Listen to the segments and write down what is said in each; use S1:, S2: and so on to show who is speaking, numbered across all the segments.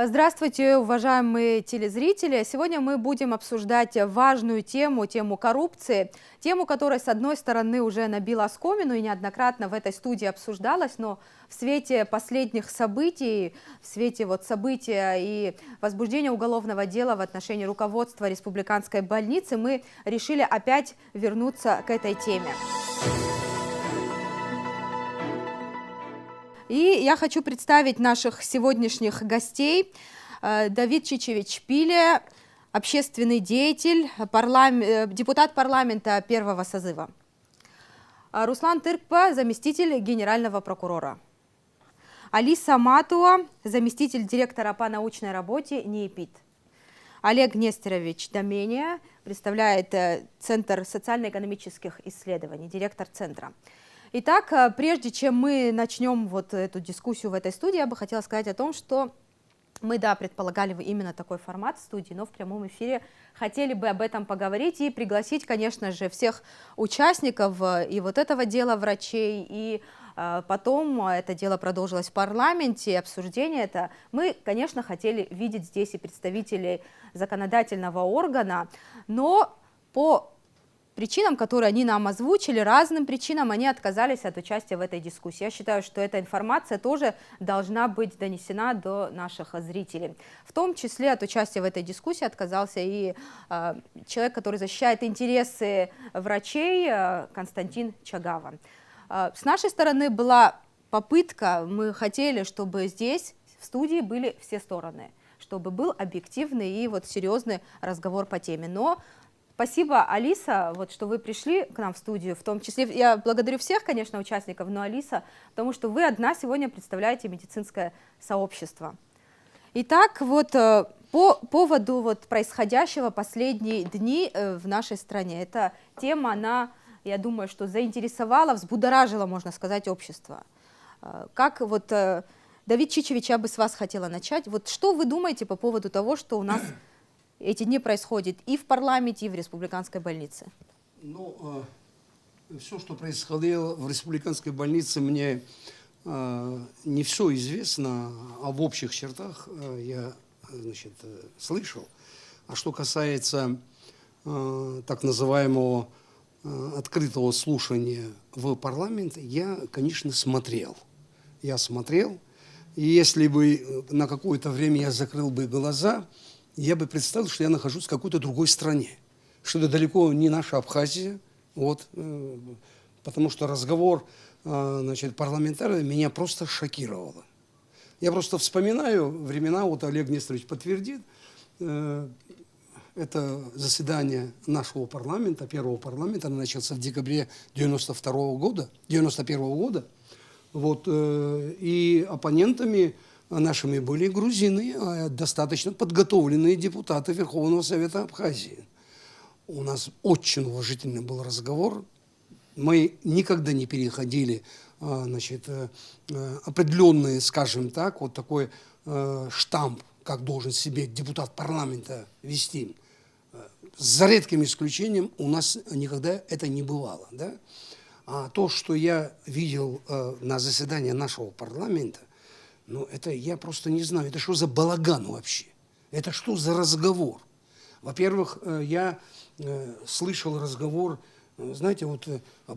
S1: Здравствуйте, уважаемые телезрители! Сегодня мы будем обсуждать важную тему, тему коррупции. Тему, которая, с одной стороны, уже набила оскомину и неоднократно в этой студии обсуждалась, но в свете последних событий, в свете события и возбуждения уголовного дела в отношении руководства республиканской больницы, мы решили опять вернуться к этой теме. И я хочу представить наших сегодняшних гостей. Давид Чичевич Пиле, общественный деятель, депутат парламента первого созыва. Руслан Тыркпа, заместитель генерального прокурора. Алиса Матуа, заместитель директора по научной работе НИИПИД. Олег Нестерович Домения представляет Центр социально-экономических исследований, директор центра. Итак, прежде чем мы начнем эту дискуссию в этой студии, я бы хотела сказать о том, что мы, предполагали именно такой формат студии, но в прямом эфире хотели бы об этом поговорить и пригласить, конечно же, всех участников и этого дела врачей, и потом это дело продолжилось в парламенте, обсуждение это. Мы, конечно, хотели видеть здесь и представителей законодательного органа, но по причинам, которые они нам озвучили, разным причинам, они отказались от участия в этой дискуссии. Я считаю, что эта информация тоже должна быть донесена до наших зрителей. В том числе от участия в этой дискуссии отказался и человек, который защищает интересы врачей, Константин Чагава. С нашей стороны была попытка, мы хотели, чтобы здесь, в студии, были все стороны, чтобы был объективный и серьезный разговор по теме. Но спасибо, Алиса, что вы пришли к нам в студию, в том числе, я благодарю всех, конечно, участников, но Алиса, потому что вы одна сегодня представляете медицинское сообщество. Итак, по поводу происходящего последние дни в нашей стране, эта тема, она, я думаю, что заинтересовала, взбудоражила, можно сказать, общество. Как Давид Чичевич, я бы с вас хотела начать. Что вы думаете по поводу того, что у нас эти дни происходят и в парламенте, и в республиканской больнице?
S2: Все, что происходило в республиканской больнице, мне не все известно, а в общих чертах я, слышал. А что касается так называемого открытого слушания в парламенте, я, конечно, смотрел. Я смотрел, и если бы на какое-то время я закрыл бы глаза, я бы представил, что я нахожусь в какой-то другой стране, что это далеко не наша Абхазия, потому что разговор парламентарий меня просто шокировало. Я просто вспоминаю времена, Олег Нестерович подтвердит, это заседание нашего парламента, первого парламента, начался в декабре 91 года, и оппонентами нашими были грузины, достаточно подготовленные депутаты Верховного Совета Абхазии. У нас очень уважительный был разговор. Мы никогда не переходили определенные, скажем так, такой штамп, как должен себе депутат парламента вести. За редким исключением у нас никогда это не бывало. Да? А то, что я видел на заседании нашего парламента, это я просто не знаю, это что за балаган вообще? Это что за разговор? Во-первых, я слышал разговор, знаете,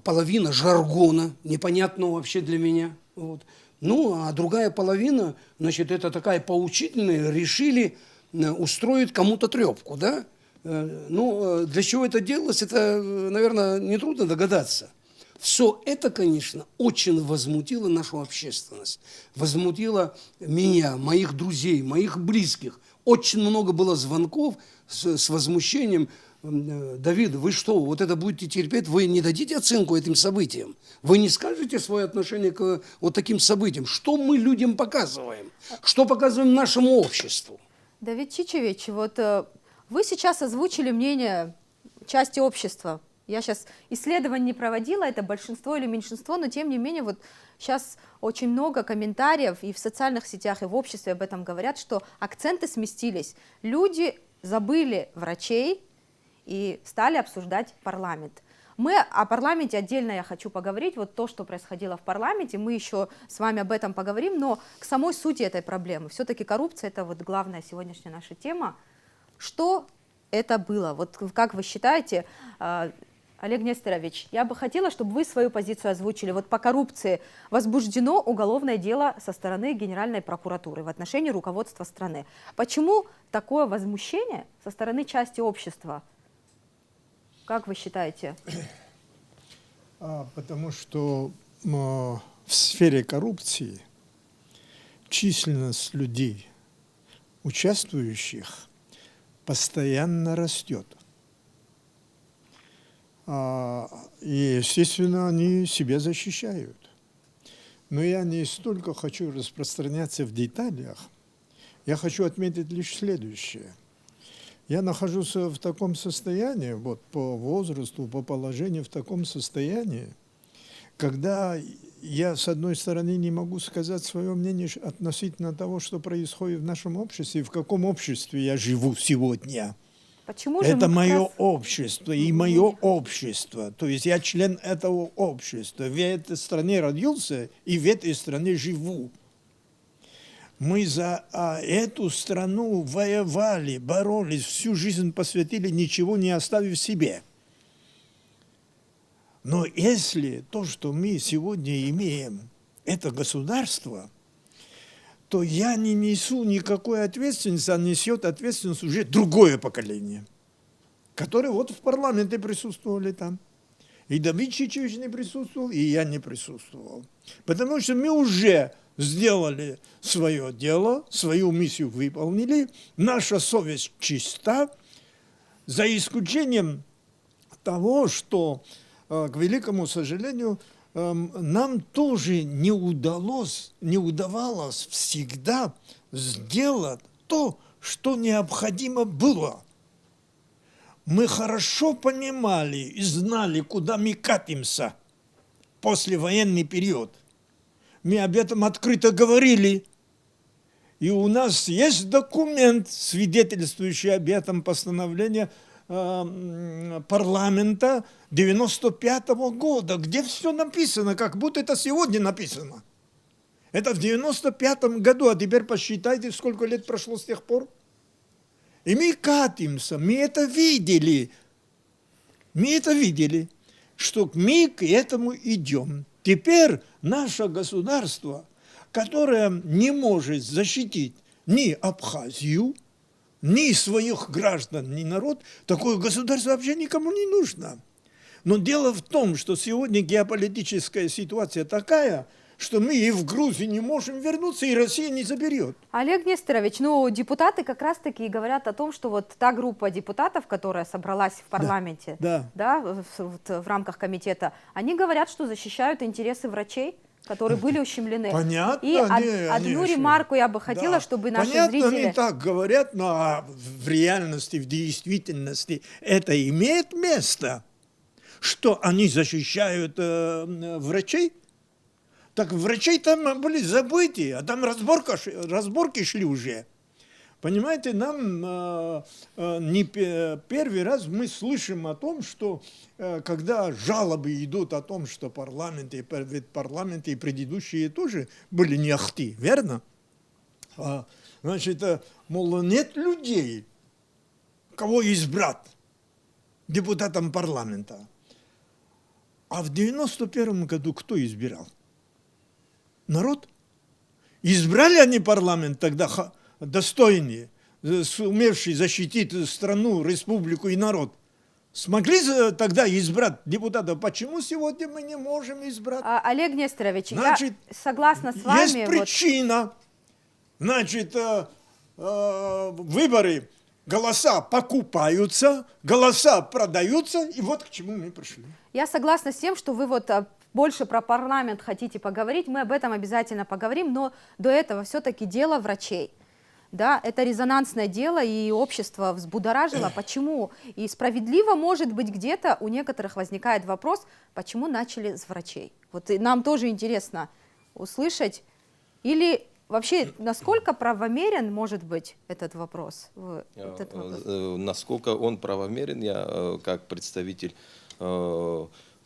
S2: половина жаргона, непонятного вообще для меня. А другая половина, это такая поучительная, решили устроить кому-то трепку, да? Для чего это делалось, это, наверное, нетрудно догадаться. Все это, конечно, очень возмутило нашу общественность, возмутило меня, моих друзей, моих близких. Очень много было звонков с возмущением. Давид, вы что, это будете терпеть? Вы не дадите оценку этим событиям? Вы не скажете свое отношение к таким событиям? Что мы людям показываем? Что показываем нашему обществу?
S1: Давид Чичевич, вы сейчас озвучили мнение части общества. Я сейчас исследований не проводила, это большинство или меньшинство, но тем не менее сейчас очень много комментариев и в социальных сетях, и в обществе об этом говорят, что акценты сместились. Люди забыли врачей и стали обсуждать парламент. Мы о парламенте отдельно я хочу поговорить, вот то, что происходило в парламенте, мы еще с вами об этом поговорим, но к самой сути этой проблемы. Все-таки коррупция – это вот главная сегодняшняя наша тема. Что это было? Вот как вы считаете, Олег Несторович, я бы хотела, чтобы вы свою позицию озвучили. Вот по коррупции возбуждено уголовное дело со стороны Генеральной прокуратуры в отношении руководства страны. Почему такое возмущение со стороны части общества? Как вы считаете?
S3: Потому что в сфере коррупции численность людей, участвующих, постоянно растет. И, естественно, они себя защищают. Но я не столько хочу распространяться в деталях, я хочу отметить лишь следующее. Я нахожусь в таком состоянии, вот по возрасту, по положению в таком состоянии, когда я, с одной стороны, не могу сказать свое мнение относительно того, что происходит в нашем обществе, в каком обществе я живу сегодня.
S1: Почему же
S3: Это
S1: мы
S3: мое
S1: как раз...
S3: общество и мое общество. То есть я член этого общества. В этой стране родился и в этой стране живу. Мы за эту страну воевали, боролись, всю жизнь посвятили, ничего не оставив себе. Но если то, что мы сегодня имеем, это государство, то я не несу никакой ответственности, а несет ответственность уже другое поколение, которые вот в парламенте присутствовали там. И Давид Чичевич не присутствовал, и я не присутствовал. Потому что мы уже сделали свое дело, свою миссию выполнили, наша совесть чиста, за исключением того, что, к великому сожалению, нам тоже не удавалось всегда сделать то, что необходимо было. Мы хорошо понимали и знали, куда мы катимся послевоенный период. Мы об этом открыто говорили. И у нас есть документ, свидетельствующий об этом, постановление парламента 95-го года, где все написано, как будто это сегодня написано. Это в 95-м году, а теперь посчитайте, сколько лет прошло с тех пор. И мы катимся, мы это видели, что мы к этому идем. Теперь наше государство, которое не может защитить ни Абхазию, ни своих граждан, ни народ, такое государство вообще никому не нужно. Но дело в том, что сегодня геополитическая ситуация такая, что мы и в Грузию не можем вернуться, и Россия не заберет.
S1: Олег Несторович, ну, депутаты как раз-таки говорят о том, что вот та группа депутатов, которая собралась в парламенте, в рамках комитета, они говорят, что защищают интересы врачей, которые были ущемлены.
S3: Понятно.
S1: И одну ремарку я бы хотела, чтобы наши
S3: зрители... Понятно,
S1: зрители...
S3: они так говорят, но в реальности, в действительности это имеет место, что они защищают врачей. Так врачей там были забыты, а там разборки шли уже. Понимаете, нам не первый раз мы слышим о том, что когда жалобы идут о том, что парламент и предыдущие тоже были не ахты, верно? Значит, мол, нет людей, кого избрать депутатом парламента. А в 91-м году кто избирал? Народ. Избрали они парламент тогда достойные, сумевшие защитить страну, республику и народ. Смогли тогда избрать депутатов? Почему сегодня мы не можем избрать?
S1: Олег Несторович,
S3: значит,
S1: я согласна с вами.
S3: Есть причина. Значит, выборы, голоса покупаются, голоса продаются, и вот к чему мы пришли.
S1: Я согласна с тем, что вы вот больше про парламент хотите поговорить, мы об этом обязательно поговорим, но до этого все-таки дело врачей. Да, это резонансное дело, и общество взбудоражило. Почему? И справедливо, может быть, где-то у некоторых возникает вопрос, почему начали с врачей. Вот и нам тоже интересно услышать. Или вообще, насколько правомерен может быть этот вопрос?
S4: Насколько он правомерен, я как представитель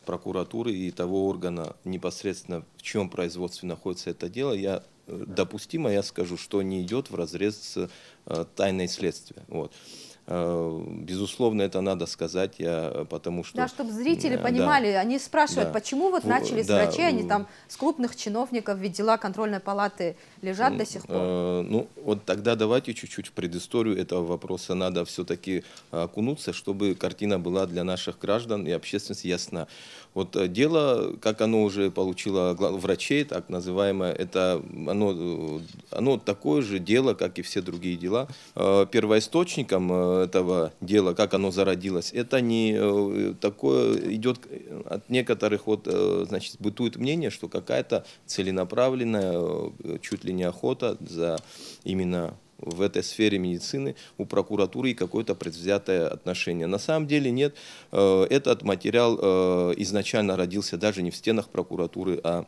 S4: прокуратуры и того органа непосредственно, в чем производстве находится это дело, допустимо, я скажу, что не идет вразрез с тайной следствия. Вот. Безусловно, это надо сказать, потому что...
S1: Да, чтобы зрители
S4: да,
S1: понимали, они спрашивают,
S4: да.
S1: почему вот начали с
S4: Да,
S1: врачей, они там с крупных чиновников, ведь дела контрольной палаты лежат до сих пор.
S4: Ну, вот тогда давайте чуть-чуть в предысторию этого вопроса надо все-таки окунуться, чтобы картина была для наших граждан и общественности ясна. Вот дело, как оно уже получило врачей, так называемое, это оно такое же дело, как и все другие дела. Первоисточником этого дела, как оно зародилось, это не такое, идет от некоторых, значит, бытует мнение, что какая-то целенаправленная, чуть ли не охота за именно в этой сфере медицины у прокуратуры и какое-то предвзятое отношение. На самом деле нет. Этот материал изначально родился даже не в стенах прокуратуры, а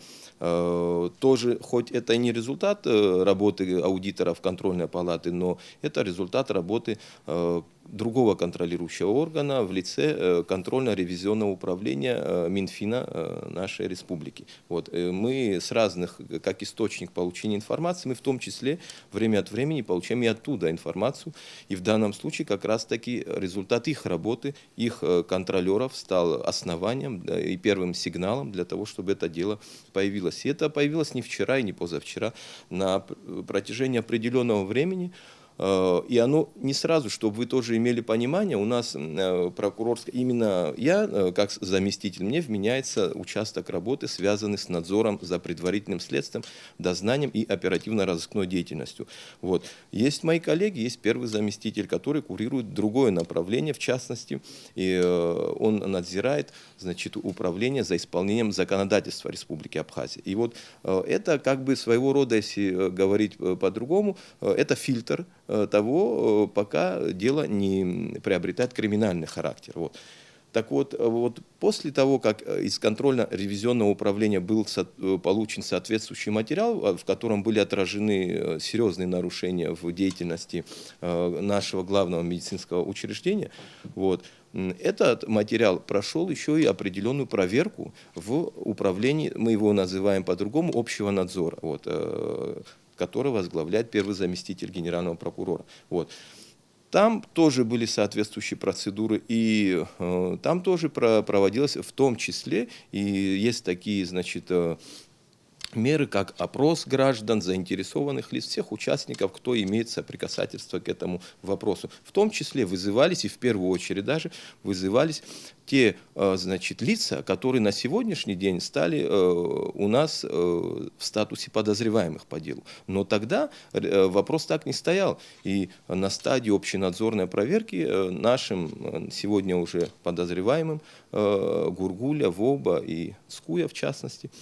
S4: тоже, хоть это и не результат работы аудиторов контрольной палаты, но это результат работы другого контролирующего органа в лице контрольно-ревизионного управления Минфина нашей республики. Вот. Мы с разных, как источник получения информации, мы в том числе время от времени получаем и оттуда информацию. И в данном случае как раз-таки результат их работы, их контролеров стал основанием и первым сигналом для того, чтобы это дело появилось. И это появилось не вчера и не позавчера, на протяжении определенного времени. И оно не сразу, чтобы вы тоже имели понимание, у нас прокурорская, именно я, как заместитель, мне вменяется участок работы, связанный с надзором за предварительным следствием, дознанием и оперативно-розыскной деятельностью. Вот. Есть мои коллеги, есть первый заместитель, который курирует другое направление, в частности, и он надзирает, значит, управление за исполнением законодательства Республики Абхазия. И вот это как бы своего рода, если говорить по-другому, это фильтр того, пока дело не приобретает криминальный характер. Вот. Так вот, после того, как из контрольно-ревизионного управления был получен соответствующий материал, в котором были отражены серьезные нарушения в деятельности нашего главного медицинского учреждения, вот, этот материал прошел еще и определенную проверку в управлении, мы его называем по-другому, общего надзора, вот, который возглавляет первый заместитель генерального прокурора. Вот. Там тоже были соответствующие процедуры, и там тоже проводилось в том числе, и есть такие, значит, меры, как опрос граждан, заинтересованных лиц, всех участников, кто имеет соприкасательство к этому вопросу. В том числе вызывались, и в первую очередь даже, вызывались те, значит, лица, которые на сегодняшний день стали у нас в статусе подозреваемых по делу. Но тогда вопрос так не стоял. И на стадии общенадзорной проверки нашим сегодня уже подозреваемым Гургуля, Воба и Скуя, в частности,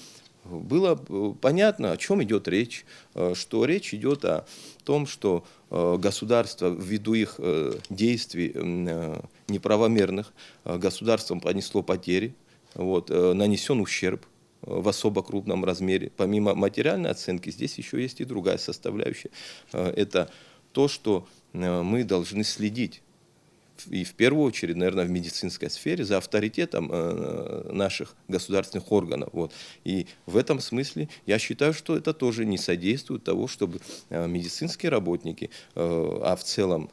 S4: было понятно, о чем идет речь, что речь идет о том, что государство ввиду их действий неправомерных, государством понесло потери, вот, нанесен ущерб в особо крупном размере. Помимо материальной оценки, здесь еще есть и другая составляющая. Это то, что мы должны следить. И в первую очередь, наверное, в медицинской сфере за авторитетом наших государственных органов. Вот. И в этом смысле я считаю, что это тоже не содействует того, чтобы медицинские работники, а в целом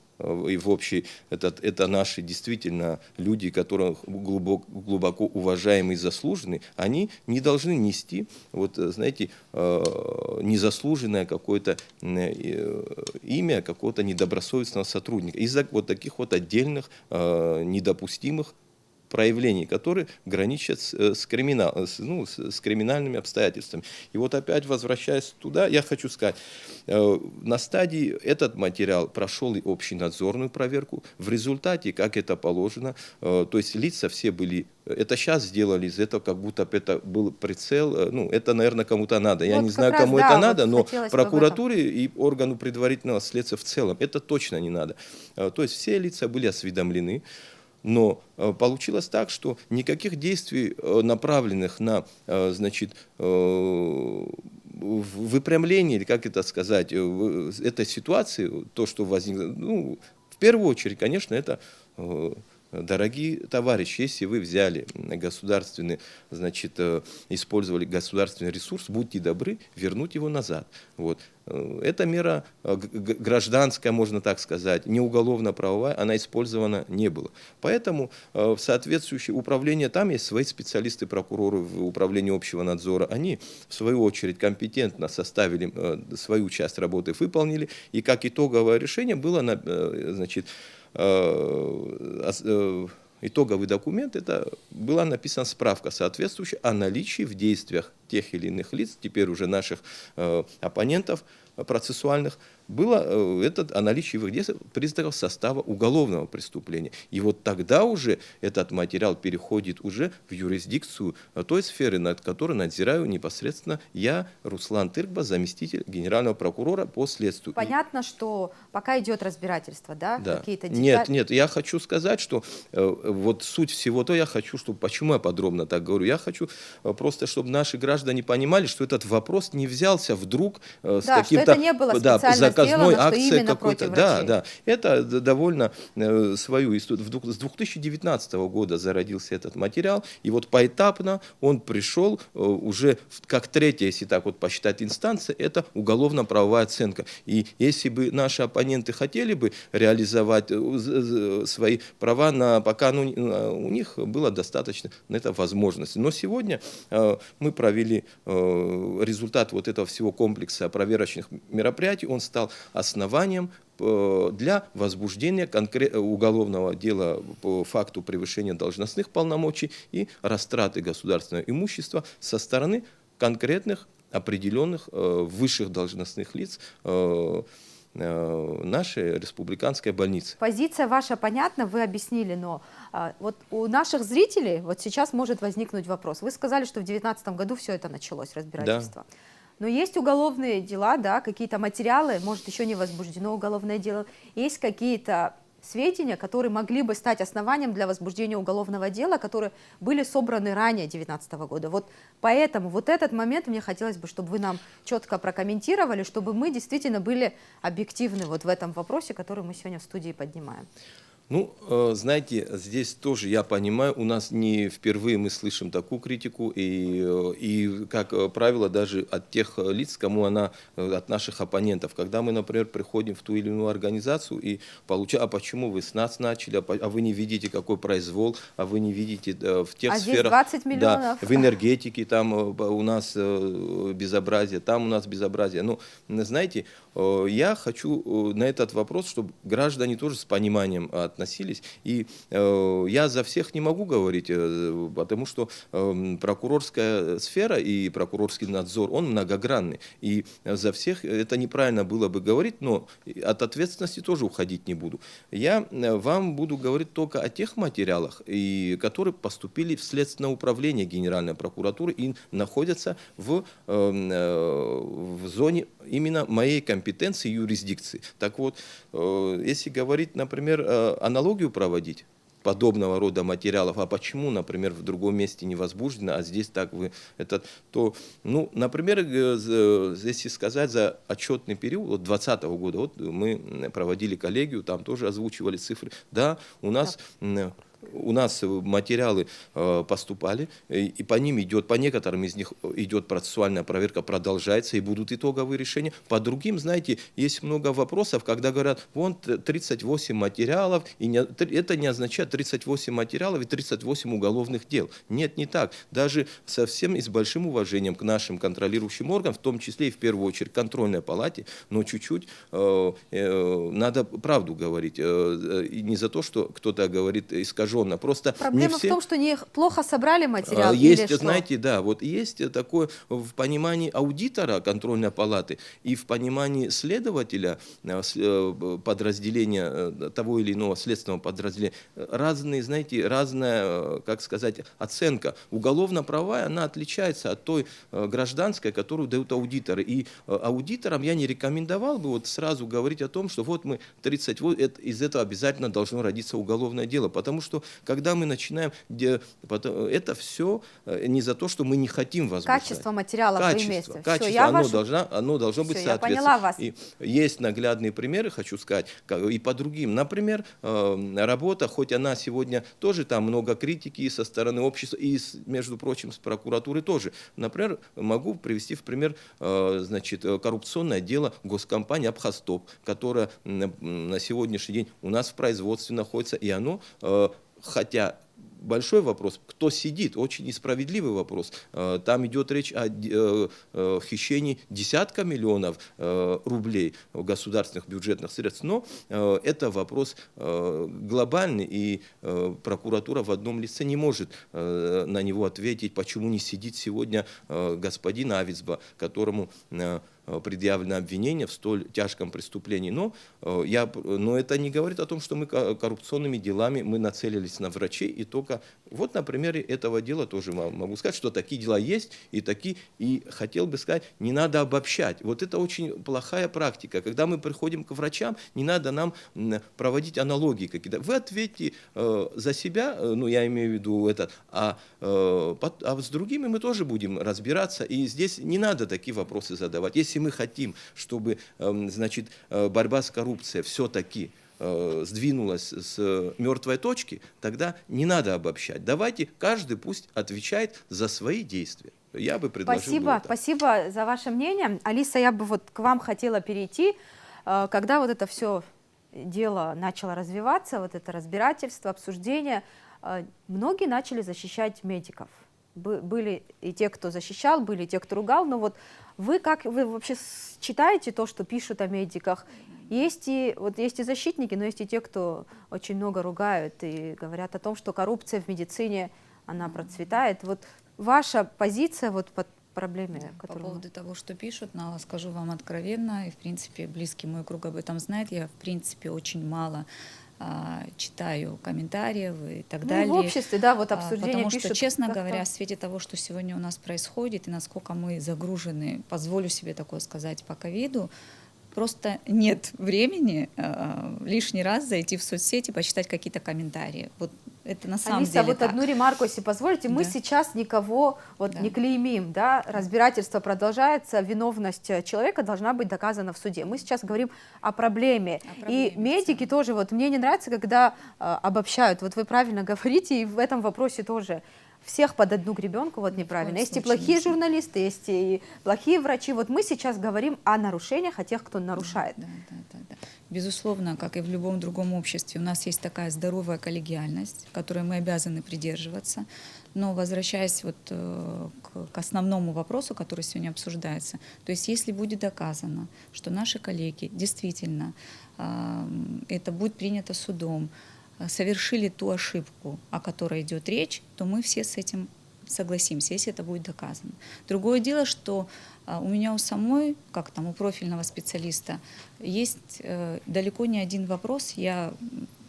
S4: и в общей, это наши действительно люди, которые глубоко уважаемые и заслуженные, они не должны нести, вот, знаете, незаслуженное какое-то имя какого-то недобросовестного сотрудника из-за вот таких вот отдельных недопустимых проявлений, которые граничат с криминальными обстоятельствами. И вот опять возвращаясь туда, я хочу сказать, на стадии этот материал прошел и общенадзорную проверку. В результате, как это положено, то есть лица все были, это сейчас сделали из этого, как будто это был прицел, ну, это, наверное, кому-то надо. Я
S1: Вот
S4: не
S1: как
S4: знаю,
S1: раз,
S4: кому
S1: да,
S4: это
S1: вот
S4: надо, но
S1: хотелось бы об этом.
S4: прокуратуре и органу предварительного следствия в целом это точно не надо. То есть все лица были осведомлены. Но получилось так, что никаких действий, направленных на, значит, выпрямление, или как это сказать, этой ситуации, то, что возникло, ну, в первую очередь, конечно, это дорогие товарищи, если вы взяли государственный, значит, использовали государственный ресурс, будьте добры вернуть его назад. Вот. Эта мера гражданская, можно так сказать, не уголовно-правовая, она использована не была. Поэтому в соответствующее управление, там есть свои специалисты, прокуроры в управлении общего надзора, они в свою очередь компетентно составили свою часть работы, выполнили, и как итоговое решение было, значит, итоговый документ, это была написана справка соответствующая о наличии в действиях тех или иных лиц, теперь уже наших оппонентов процессуальных, было о наличии в их действиях признаков состава уголовного преступления. И вот тогда уже этот материал переходит уже в юрисдикцию той сферы, над которой надзираю непосредственно я, Руслан Тыркба, заместитель генерального прокурора по следствию.
S1: Понятно, что пока идет разбирательство, да?
S4: Да.
S1: Какие-то детали.
S4: Нет, я хочу сказать, что вот суть всего то, я хочу, чтобы, почему я подробно так говорю, я хочу просто, чтобы наши граждане понимали, что этот вопрос не взялся вдруг с
S1: Да,
S4: каким-то
S1: что это не было специально
S4: заказной
S1: сделано, что
S4: акцией
S1: именно
S4: какой-то.
S1: против
S4: Да,
S1: врачей.
S4: да. Это довольно свою историю. С 2019 года зародился этот материал, и вот поэтапно он пришел уже как третья, если так вот посчитать, инстанция, это уголовно-правовая оценка. И если бы наши оппоненты хотели бы реализовать свои права, пока у них было достаточно на это возможности. Но сегодня мы провели результат вот этого всего комплекса проверочных мероприятий, он стал основанием для возбуждения уголовного дела по факту превышения должностных полномочий и растраты государственного имущества со стороны конкретных определенных высших должностных лиц нашей республиканской больницы.
S1: Позиция ваша понятна, вы объяснили, но вот у наших зрителей вот сейчас может возникнуть вопрос. Вы сказали, что в 2019 году все это началось, разбирательство. Да. Но есть уголовные дела, да, какие-то материалы, может, еще не возбуждено уголовное дело, есть какие-то сведения, которые могли бы стать основанием для возбуждения уголовного дела, которые были собраны ранее 2019 года. Вот поэтому вот этот момент мне хотелось бы, чтобы вы нам четко прокомментировали, чтобы мы действительно были объективны вот в этом вопросе, который мы сегодня в студии поднимаем.
S4: Ну, знаете, здесь тоже я понимаю, у нас не впервые мы слышим такую критику, и как правило, даже от тех лиц, кому она, от наших оппонентов. Когда мы, например, приходим в ту или иную организацию и получаем, а почему вы с нас начали, а вы не видите, какой произвол, а вы не видите в тех сферах.
S1: 20 миллионов.
S4: Да, в энергетике там у нас безобразие, там у нас безобразие. Ну, знаете, я хочу на этот вопрос, чтобы граждане тоже с пониманием относились. И я за всех не могу говорить, потому что прокурорская сфера и прокурорский надзор, он многогранный. И за всех это неправильно было бы говорить, но от ответственности тоже уходить не буду. Я вам буду говорить только о тех материалах, которые поступили в Следственное управление Генеральной прокуратуры и находятся в зоне именно моей компетенции и юрисдикции. Так вот, если говорить, например, аналогию проводить подобного рода материалов, а почему, например, в другом месте не возбуждено, а здесь так вы, то, ну, например, если сказать за отчетный период 2020 года, вот мы проводили коллегию, там тоже озвучивали цифры, да, у нас материалы поступали, и по ним идет, по некоторым из них идет процессуальная проверка, продолжается, и будут итоговые решения. По другим, знаете, есть много вопросов, когда говорят, вон 38 материалов, и это не означает 38 материалов и 38 уголовных дел. Нет, не так. Даже совсем и с большим уважением к нашим контролирующим органам, в том числе и в первую очередь контрольной палате, но чуть-чуть надо правду говорить. И не за то, что кто-то говорит искаженно. Просто
S1: проблема в том, что они плохо собрали материал.
S4: Есть,
S1: или
S4: знаете, да, вот есть такое в понимании аудитора контрольной палаты и в понимании следователя подразделения того или иного следственного подразделения разные, знаете, разная, как сказать, оценка. Уголовно-правовая, она отличается от той гражданской, которую дают аудиторы. И аудиторам я не рекомендовал бы вот сразу говорить о том, что вот мы 38, из этого обязательно должно родиться уголовное дело, потому что что когда мы начинаем, это все не за то, что мы не хотим возвращать.
S1: Качество материала вы имеете.
S4: Качество, оно должно быть
S1: я
S4: соответственно.
S1: поняла вас.
S4: И есть наглядные примеры, хочу сказать, и по другим. Например, работа, хоть она сегодня тоже там много критики и со стороны общества, и, между прочим, с прокуратуры тоже. Например, могу привести в пример, значит, коррупционное дело госкомпании «Абхазтоп», которая на сегодняшний день у нас в производстве находится, и оно, хотя большой вопрос, кто сидит, очень несправедливый вопрос. Там идет речь о хищении десятка миллионов рублей государственных бюджетных средств, но это вопрос глобальный, и прокуратура в одном лице не может на него ответить, почему не сидит сегодня господин Авицба, которому предъявлено обвинение в столь тяжком преступлении. Но это не говорит о том, что мы коррупционными делами мы нацелились на врачей. И только вот на примере этого дела тоже могу сказать, что такие дела есть и хотел бы сказать, не надо обобщать. Вот это очень плохая практика. Когда мы приходим к врачам, не надо нам проводить аналогии какие-то. Вы ответьте за себя, я имею в виду это, а с другими мы тоже будем разбираться. И здесь не надо такие вопросы задавать. Если мы хотим, чтобы, значит, борьба с коррупцией все-таки сдвинулась с мертвой точки, тогда не надо обобщать. Давайте каждый пусть отвечает за свои действия. Я бы предложил.
S1: Спасибо за ваше мнение. Алиса, я бы вот к вам хотела перейти. Когда вот это все дело начало развиваться, вот это разбирательство, обсуждение, многие начали защищать медиков. Были и те, кто защищал, были и те, кто ругал, но вот вы вообще читаете то, что пишут о медиках? Есть и защитники, но есть и те, кто очень много ругают и говорят о том, что коррупция в медицине, она процветает. Вот ваша позиция вот под проблеме,
S5: по поводу того, что пишут, скажу вам откровенно, и в принципе близкий мой круг об этом знает, я в принципе очень мало читаю комментариев и так далее.
S1: В обществе, да, вот обсуждения
S5: потому
S1: пишут.
S5: что, честно говоря, в свете того, что сегодня у нас происходит и насколько мы загружены, позволю себе такое сказать, по ковиду, просто нет времени лишний раз зайти в соцсети, почитать какие-то комментарии. Вот это на самом деле
S1: вот
S5: так.
S1: одну ремарку, если позволите, мы сейчас никого не клеймим, да, разбирательство продолжается, виновность человека должна быть доказана в суде. Мы сейчас говорим о проблеме. И медики тоже, вот мне не нравится, когда обобщают, вот вы правильно говорите, и в этом вопросе тоже всех под одну гребенку, вот неправильно. Есть и плохие журналисты, есть и плохие врачи. Вот мы сейчас говорим о нарушениях, о тех, кто нарушает.
S5: Да. Безусловно, как и в любом другом обществе, у нас есть такая здоровая коллегиальность, которой мы обязаны придерживаться. Но возвращаясь вот к основному вопросу, который сегодня обсуждается, то есть если будет доказано, что наши коллеги действительно, это будет принято судом, совершили ту ошибку, о которой идет речь, то мы все с этим согласимся, если это будет доказано. Другое дело, что у меня у самой, как там у профильного специалиста, есть далеко не один вопрос. В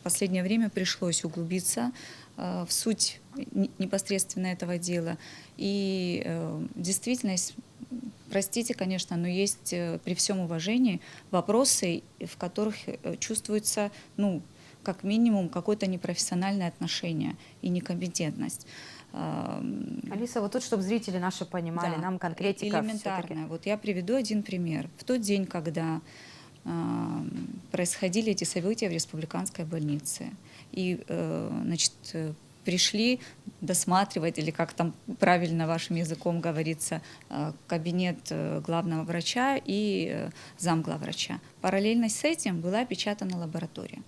S5: последнее время пришлось углубиться в суть непосредственно этого дела. И действительно, простите, конечно, но есть при всем уважении вопросы, в которых чувствуется, как минимум, какое-то непрофессиональное отношение и некомпетентность.
S1: Алиса, вот тут, чтобы зрители наши понимали, нам конкретика.
S5: Элементарно. Вот я приведу один пример. В тот день, когда происходили эти события в республиканской больнице, и, пришли досматривать, или как там правильно вашим языком говорится, кабинет главного врача и замглавврача. Параллельно с этим была опечатана лаборатория.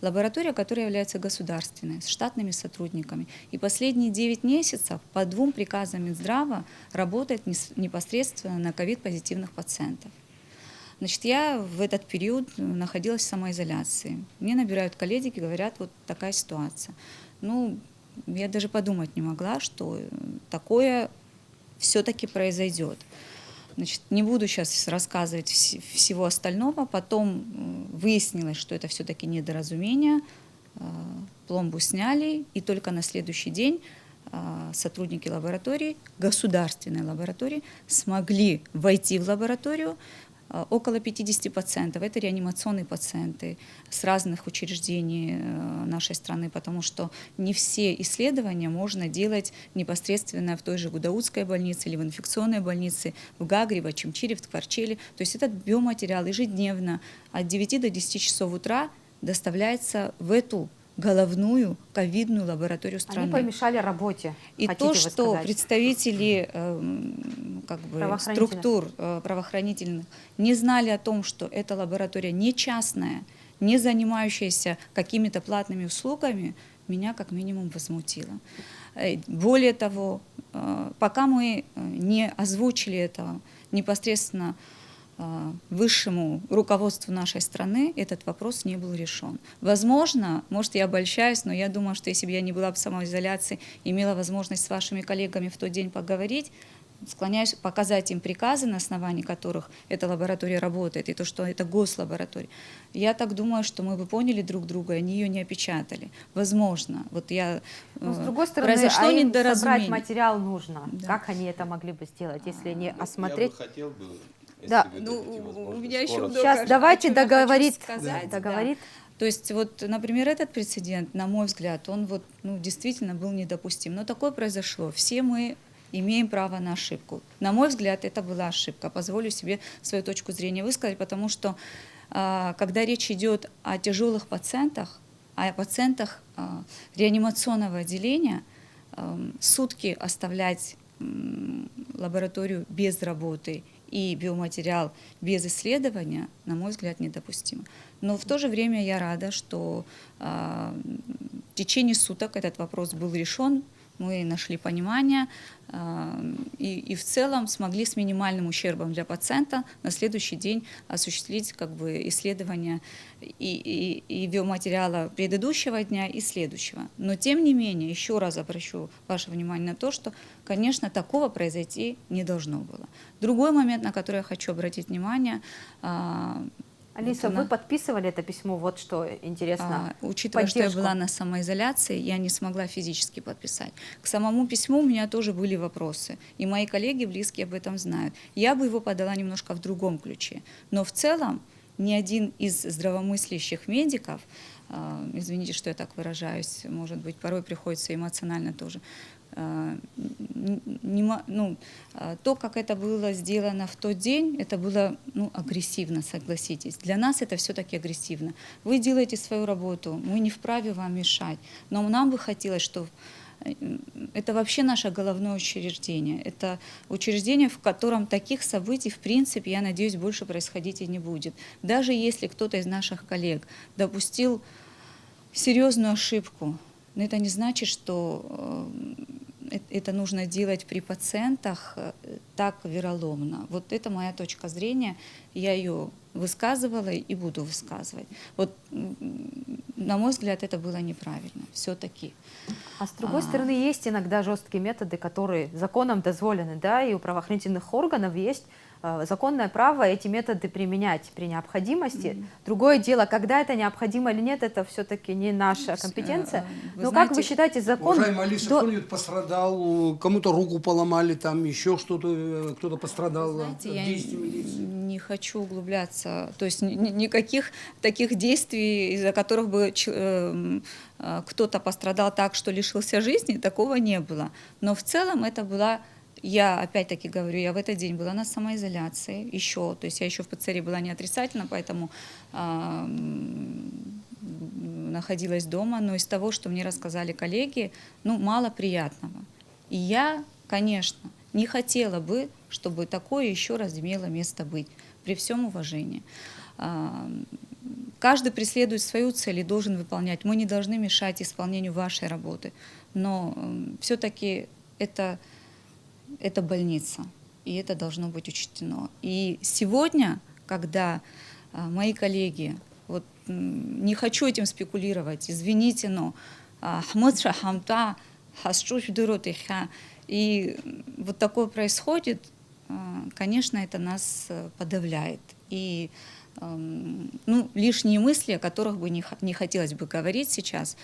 S5: Лаборатория, которая является государственной, с штатными сотрудниками. И последние 9 месяцев по 2 приказам Минздрава работает непосредственно на ковид-позитивных пациентов. Значит, я в этот период находилась в самоизоляции. Мне набирают коллеги и говорят, вот такая ситуация. Я даже подумать не могла, что такое все-таки произойдет. Значит, не буду сейчас рассказывать всего остального. Потом выяснилось, что это все-таки недоразумение. Пломбу сняли, и только на следующий день сотрудники лаборатории, государственной лаборатории, смогли войти в лабораторию около 50% это реанимационные пациенты с разных учреждений нашей страны, потому что не все исследования можно делать непосредственно в той же Гудаутской больнице или в инфекционной больнице, в Гагре, в Ачимчире, в Ткварчеле. То есть этот биоматериал ежедневно от 9 до 10 часов утра доставляется в эту головную ковидную лабораторию страны.
S1: Они помешали работе,
S5: И
S1: хотите
S5: то,
S1: вы
S5: что
S1: сказать.
S5: представители структур правоохранительных не знали о том, что эта лаборатория не частная, не занимающаяся какими-то платными услугами, меня как минимум возмутило. Более того, пока мы не озвучили это непосредственно высшему руководству нашей страны, этот вопрос не был решен. Возможно, может, я обольщаюсь, но я думаю, что если бы я не была в самоизоляции, имела возможность с вашими коллегами в тот день поговорить, склоняюсь показать им приказы, на основании которых эта лаборатория работает, и то, что это гослаборатория. Я так думаю, что мы бы поняли друг друга, и они ее не опечатали. Возможно. Вот я,
S1: Но, с другой стороны,
S5: произошло
S1: им собрать
S5: недоразумение.
S1: материал нужно.
S5: Да.
S1: Как они это могли бы сделать, если не
S4: Я
S1: осмотреть?
S4: бы хотел бы, если
S1: Да.
S4: вы
S5: Ну,
S4: дадите
S5: у
S4: возможность
S5: меня еще
S4: коротко.
S1: Сейчас
S5: о
S1: давайте
S5: чем я хочу
S1: договорит.
S5: сказать, да.
S1: Договорит.
S5: То есть вот, например, этот прецедент, на мой взгляд, он вот, действительно был недопустим. Но такое произошло. Все мы имеем право на ошибку. На мой взгляд, это была ошибка. Позволю себе свою точку зрения высказать, потому что когда речь идет о тяжелых пациентах, о пациентах реанимационного отделения, сутки оставлять лабораторию без работы и биоматериал без исследования, на мой взгляд, недопустимо. Но в то же время я рада, что в течение суток этот вопрос был решен, мы нашли понимание и в целом смогли с минимальным ущербом для пациента на следующий день осуществить исследование и биоматериала предыдущего дня и следующего. Но тем не менее, еще раз обращу ваше внимание на то, что, конечно, такого произойти не должно было. Другой момент, на который я хочу обратить внимание,
S1: Алиса, вы подписывали это письмо? Вот что интересно.
S5: Учитывая, что я была на самоизоляции, я не смогла физически подписать. К самому письму у меня тоже были вопросы, и мои коллеги близкие об этом знают. Я бы его подала немножко в другом ключе. Но в целом ни один из здравомыслящих медиков, извините, что я так выражаюсь, может быть, порой приходится эмоционально тоже, то, как это было сделано в тот день, это было агрессивно, согласитесь. Для нас это все-таки агрессивно. Вы делаете свою работу, мы не вправе вам мешать, но нам бы хотелось, что это вообще наше головное учреждение. Это учреждение, в котором таких событий, в принципе, я надеюсь, больше происходить и не будет. Даже если кто-то из наших коллег допустил серьезную ошибку, но это не значит, что это нужно делать при пациентах так вероломно. Вот это моя точка зрения, я ее высказывала и буду высказывать. Вот, на мой взгляд, это было неправильно, все-таки.
S1: А с другой стороны, есть иногда жесткие методы, которые законом дозволены, да, и у правоохранительных органов есть законное право эти методы применять при необходимости. Другое дело, когда это необходимо или нет, это все-таки не наша компетенция. Но как вы считаете, закон...
S2: Уважаемая Алиса, кто-нибудь пострадал, кому-то руку поломали, там еще что-то, кто-то пострадал?
S5: Знаете, я не хочу углубляться, то есть никаких таких действий, из-за которых бы кто-то пострадал так, что лишился жизни, такого не было. Но в целом это была... Я опять-таки говорю, я в этот день была на самоизоляции еще, то есть я еще в ПЦР была не отрицательно, поэтому находилась дома, но из того, что мне рассказали коллеги, мало приятного. И я, конечно, не хотела бы, чтобы такое еще раз имело место быть, при всем уважении. Каждый преследует свою цель и должен выполнять. Мы не должны мешать исполнению вашей работы, но все-таки это больница, и это должно быть учтено. И сегодня, когда мои коллеги, вот не хочу этим спекулировать, извините, но и вот такое происходит, конечно, это нас подавляет. И лишние мысли, о которых бы не хотелось бы говорить сейчас,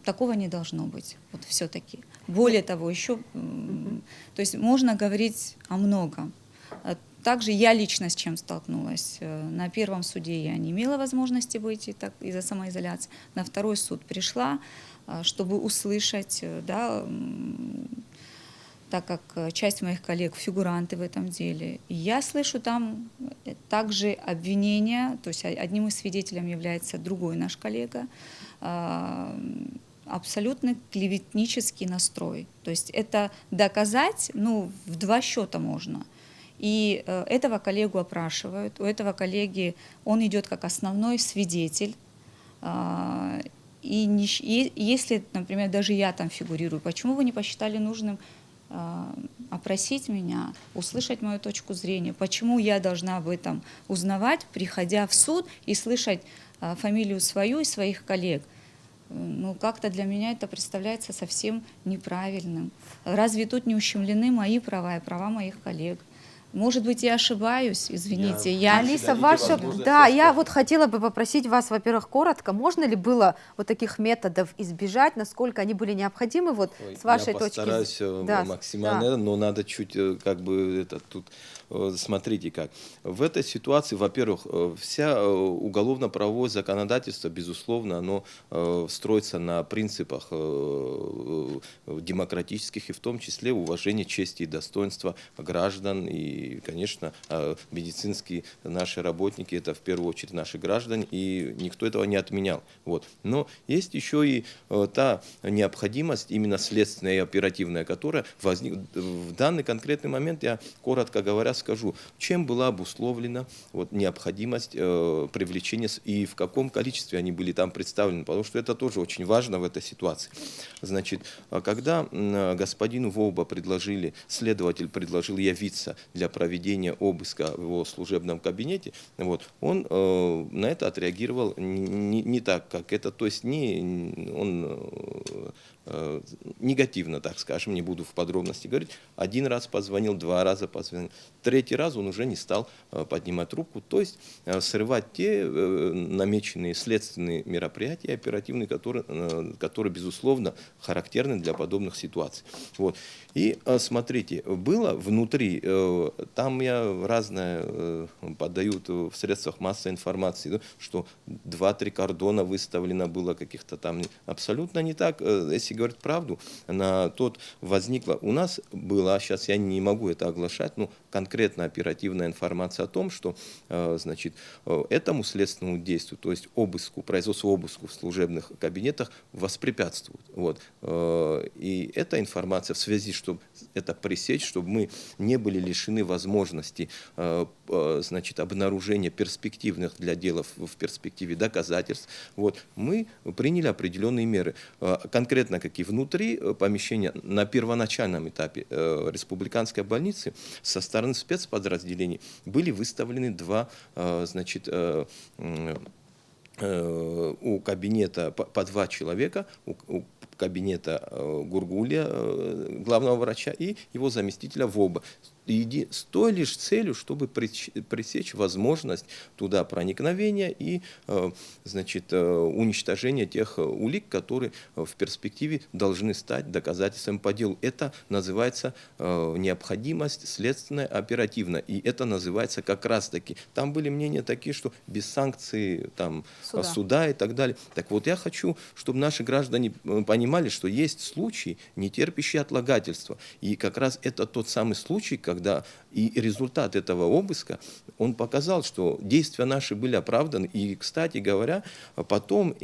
S5: такого не должно быть, вот все-таки. Более того, еще, то есть можно говорить о многом. также я лично с чем столкнулась. На первом суде я не имела возможности быть из-за самоизоляции. На второй суд пришла, чтобы услышать, да, так как часть моих коллег фигуранты в этом деле. И я слышу там также обвинения, то есть одним из свидетелей является другой наш коллега, абсолютно клеветнический настрой. То есть это доказать, ну, в два счета можно. И этого коллегу опрашивают, у этого коллеги он идет как основной свидетель. И если, например, даже я там фигурирую, почему вы не посчитали нужным опросить меня, услышать мою точку зрения, почему я должна об этом узнавать, приходя в суд и слышать фамилию свою и своих коллег? Ну, как-то для меня это представляется совсем неправильным. Разве тут не ущемлены мои права и права моих коллег? Может быть, я ошибаюсь, извините.
S1: Алиса, ваша... Да, я вот хотела бы попросить вас, во-первых, коротко, можно ли было вот таких методов избежать, насколько они были необходимы, вот с вашей точки зрения?
S4: Я постараюсь максимально, но надо чуть как бы это тут... Смотрите как. В этой ситуации, во-первых, вся уголовно-правовое законодательство, безусловно, оно строится на принципах демократических и в том числе уважения чести и достоинства граждан. И, конечно, медицинские наши работники, это в первую очередь наши граждане, и никто этого не отменял. Вот. Но есть еще и та необходимость, именно следственная и оперативная, которая возникла в данный конкретный момент, я коротко говоря, скажу, чем была обусловлена вот, необходимость привлечения и в каком количестве они были там представлены, потому что это тоже очень важно в этой ситуации. Значит, когда господину Вовба следователь предложил явиться для проведения обыска в его служебном кабинете, вот, он на это отреагировал не так, как это, то есть он негативно, так скажем, не буду в подробности говорить. Один раз позвонил, два раза позвонил. Третий раз он уже не стал поднимать трубку, то есть срывать те намеченные следственные мероприятия оперативные, которые безусловно, характерны для подобных ситуаций. Вот. И смотрите, было внутри, там разное подают в средствах массовой информации, да, что 2-3 кордона выставлено было каких-то там. Абсолютно не так. Если говорить правду, возникла, у нас была, сейчас я не могу это оглашать, но конкретно оперативная информация о том, что значит, этому следственному действию, то есть производству обыску в служебных кабинетах воспрепятствуют. Вот. И эта информация в связи, чтобы это пресечь, чтобы мы не были лишены возможности значит, обнаружения перспективных для дела в перспективе доказательств, вот, мы приняли определенные меры. Конкретно какие внутри помещения на первоначальном этапе республиканской больницы со стороны спецподразделений были выставлены два, значит, у кабинета по 2 человека, у кабинета Гургуля, главного врача, и его заместителя Воба. С той лишь целью, чтобы пресечь возможность туда проникновения и значит, уничтожения тех улик, которые в перспективе должны стать доказательством по делу. Это называется необходимость следственная, оперативная. И это называется как раз-таки. Там были мнения такие, что без санкций суда и так далее. Так вот, я хочу, чтобы наши граждане понимали, что есть случаи, не терпящие отлагательства. И как раз это тот самый случай, когда и результат этого обыска, он показал, что действия наши были оправданы. И, кстати говоря, потом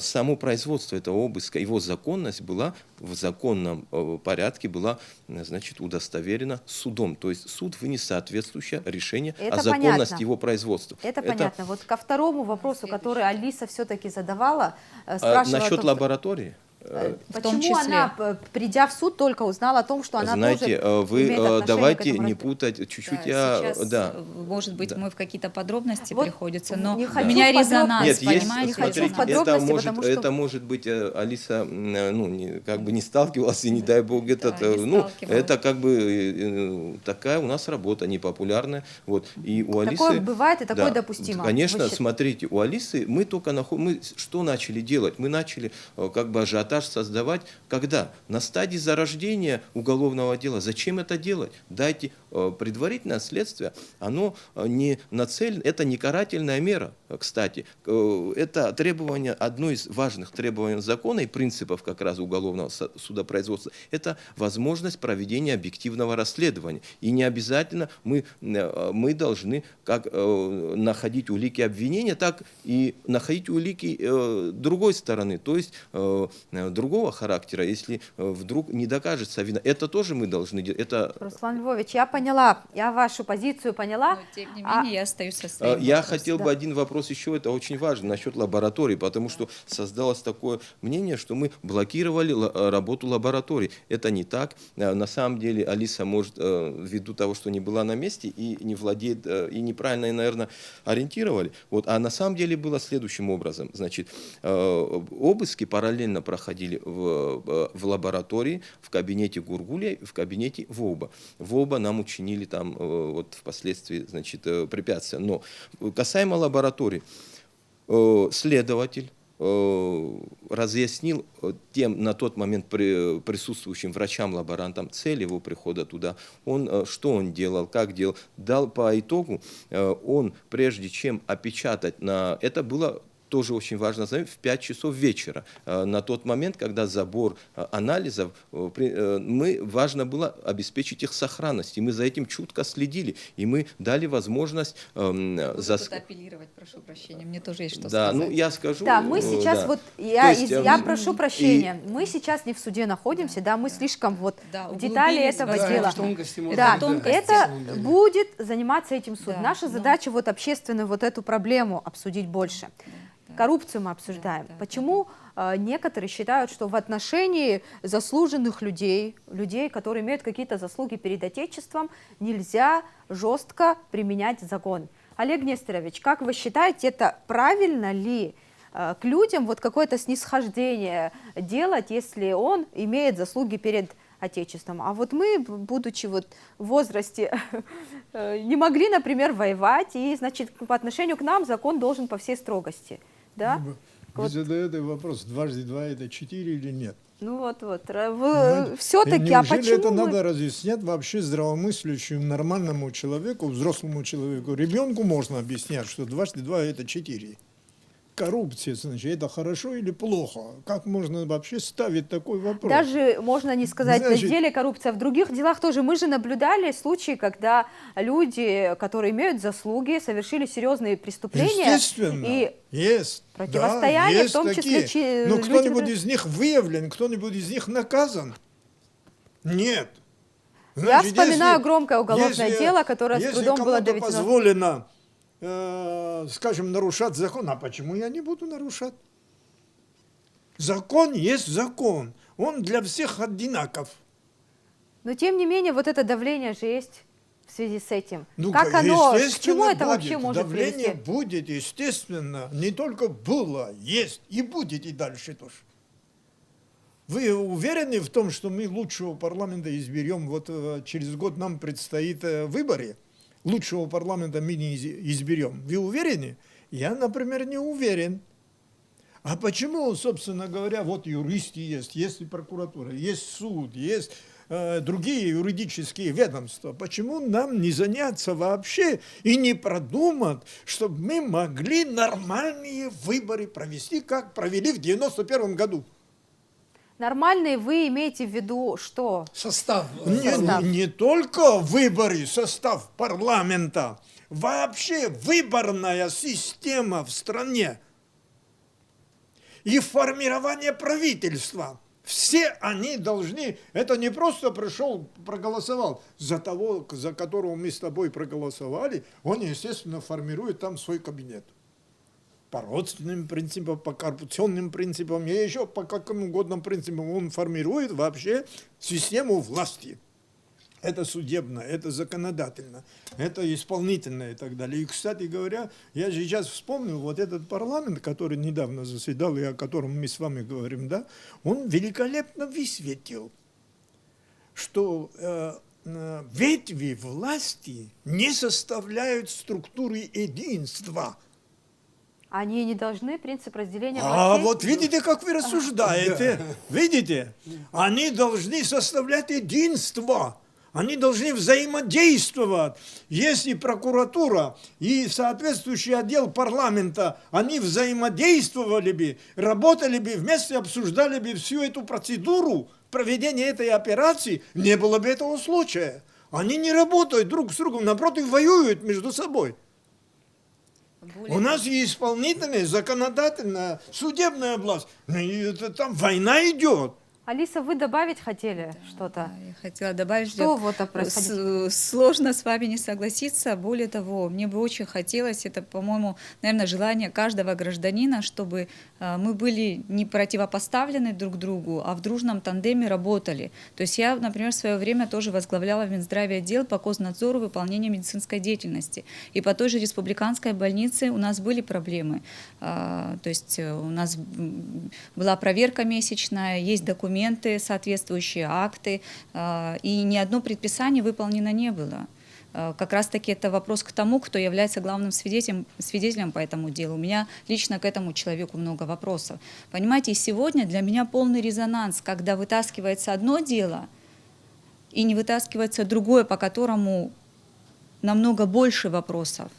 S4: само производство этого обыска, его законность была в законном порядке, была, значит, удостоверена судом. То есть суд вынес соответствующее решение о законности его производства.
S1: Это понятно. Вот ко второму вопросу, который Алиса все-таки задавала, спрашивала...
S4: Насчет лаборатории?
S1: Почему она, придя в суд, только узнала о том, что она
S4: знаете,
S1: тоже
S4: вы
S1: имеет отношение
S4: давайте
S1: к этому
S4: не путать чуть-чуть.
S5: Сейчас, может быть, мы в какие-то подробности
S1: Вот
S5: приходится, но
S1: не
S5: у
S1: хочу
S5: меня
S1: в
S5: резонанс,
S4: Нет,
S5: понимаете?
S4: смотрите, это может быть, Алиса, как бы не сталкивалась, и не дай бог, это как бы такая у нас работа непопулярная. Вот. И у Алисы,
S1: такое бывает, и такое допустимо.
S4: Конечно, смотрите, у Алисы мы только что начали делать? Мы начали как бы ажиотаж ажиотаж создавать. Когда? На стадии зарождения уголовного дела. Зачем это делать? Дайте предварительное следствие. Оно не нацелено, это не карательная мера, кстати. Это требование, одно из важных требований закона и принципов как раз уголовного судопроизводства. Это возможность проведения объективного расследования. И не обязательно мы должны как находить улики обвинения, так и находить улики другой стороны, то есть другого характера, если вдруг не докажется вина. Это тоже мы должны делать. Это...
S1: Руслан Львович, я поняла, я вашу позицию поняла.
S5: Но, тем не менее, я остаюсь со своим
S4: Я
S5: вопросом.
S4: хотел бы один вопрос еще, это очень важно, насчет лабораторий, потому что создалось такое мнение, что мы блокировали работу лабораторий. Это не так. На самом деле Алиса может, ввиду того, что не была на месте и не владеет, и неправильно, наверное, ориентировали. Вот. А на самом деле было следующим образом. Значит, обыски параллельно проходили в лаборатории, в кабинете Гургуля, в кабинете ВОБа. ВОБа нам учинили там вот впоследствии, значит, препятствия. Но касаемо лаборатории, следователь разъяснил тем на тот момент присутствующим врачам-лаборантам цель его прихода туда, что он делал, как делал. Дал по итогу, он, прежде чем опечатать, это было тоже очень важно знать, в 5 часов вечера. На тот момент, когда забор анализов, важно было обеспечить их сохранность. И мы за этим чутко следили. И мы дали возможность...
S5: Тут апеллировать, прошу прощения, мне тоже есть что
S4: да,
S5: сказать.
S4: ну я скажу...
S1: Да, мы сейчас
S4: да.
S1: вот, я
S4: мы-
S1: прошу прощения, мы сейчас не в суде находимся, да, мы слишком вот
S5: Да,
S1: в детали
S5: углубились
S1: этого
S5: в
S2: Да,
S1: дела.
S2: в тонкости можно
S1: Да,
S2: быть,
S5: тонкости.
S1: это
S2: на самом деле.
S1: будет заниматься этим суд.
S5: Да,
S1: Наша
S5: но-
S1: задача вот общественную вот эту проблему обсудить больше.
S5: Да.
S1: Коррупцию мы обсуждаем.
S5: Да, да,
S1: Почему некоторые считают, что в отношении заслуженных людей, которые имеют какие-то заслуги перед Отечеством, нельзя жестко применять закон? Олег Нестерович, как вы считаете, это правильно ли к людям вот какое-то снисхождение делать, если он имеет заслуги перед Отечеством? А вот мы, будучи вот в возрасте, не могли, например, воевать, и, значит, по отношению к нам закон должен по всей строгости. Да?
S3: Вы
S1: Вот.
S3: задаете вопрос, дважды два это 4 или нет?
S1: Ну вот,
S3: Понимаете?
S1: все-таки, а
S3: Неужели
S1: почему
S3: это
S1: мы-
S3: надо разъяснять вообще здравомыслящему, нормальному человеку, взрослому человеку? Ребенку можно объяснять, что дважды два это 4. Коррупция, значит, это хорошо или плохо? Как можно вообще ставить такой вопрос?
S1: Даже можно не сказать
S3: Значит-
S1: на деле коррупция, а в других делах тоже. Мы же наблюдали случаи, когда люди, которые имеют заслуги, совершили серьезные преступления.
S3: Естественно,
S1: И
S3: есть.
S1: противостояние,
S3: да, есть
S1: в том числе,
S3: такие. Но
S1: люди,
S3: кто-нибудь
S1: которые-
S3: из них выявлен, кто-нибудь из них наказан? Нет.
S1: Я
S3: Значит,
S1: вспоминаю
S3: если-
S1: громкое уголовное
S3: если-
S1: дело, которое с
S3: если
S1: трудом было
S3: кому-то
S1: доведено.
S3: позволено, скажем, нарушать закон, а почему я не буду нарушать? Закон есть закон. Он для всех одинаков.
S1: Но тем не менее, вот это давление же есть в связи с этим.
S3: Ну,
S1: как оно, к
S3: естественно,
S1: чему это
S3: будет.
S1: вообще может
S3: Давление
S1: привести?
S3: будет, естественно. Не только было, есть и будет и дальше тоже. Вы уверены в том, что мы лучшего парламента изберем? Вот через год нам предстоит выборы. Лучшего парламента мы не изберем. Вы уверены? Я, например, не уверен. А почему, собственно говоря, вот юристы есть и прокуратура, есть суд, есть другие юридические ведомства. Почему нам не заняться вообще и не продумать, чтобы мы могли нормальные выборы провести, как провели в 91 году?
S1: Нормальные вы имеете в виду что?
S2: Состав.
S3: Не только выборы, состав парламента, вообще выборная система в стране и формирование правительства. Все они должны, это не просто пришел, проголосовал, за того, за которого мы с тобой проголосовали, он, естественно, формирует там свой кабинет. По родственным принципам, по коррупционным принципам, и еще по каким угодно принципам он формирует вообще систему власти. Это судебно, это законодательно, это исполнительно и так далее. И, кстати говоря, я сейчас вспомнил, вот этот парламент, который недавно заседал и о котором мы с вами говорим, да, он великолепно высветил, что ветви власти не составляют структуры единства.
S1: Они не должны принцип разделения
S3: А
S1: властей?
S3: вот видите, как вы рассуждаете? Видите? Они должны составлять единство. Они должны взаимодействовать. Если прокуратура и соответствующий отдел парламента, они взаимодействовали бы, работали бы вместе, обсуждали бы всю эту процедуру проведения этой операции, не было бы этого случая. Они не работают друг с другом, напротив, воюют между собой. У нас и исполнительная, законодательная, судебная власть. Там война идет.
S1: Алиса, вы добавить хотели что-то?
S5: Да, я хотела добавить,
S1: Что вот так происходит?
S5: сложно с вами не согласиться. Более того, мне бы очень хотелось, это, по-моему, наверное, желание каждого гражданина, чтобы мы были не противопоставлены друг другу, а в дружном тандеме работали. То есть я, например, в свое время тоже возглавляла в Минздраве отдел по госнадзору выполнения медицинской деятельности. И по той же республиканской больнице у нас были проблемы. То есть у нас была проверка месячная, есть документы, соответствующие акты, и ни одно предписание выполнено не было. Как раз-таки это вопрос к тому, кто является главным свидетелем по этому делу. У меня лично к этому человеку много вопросов. Понимаете, и сегодня для меня полный резонанс, когда вытаскивается одно дело и не вытаскивается другое, по которому намного больше вопросов.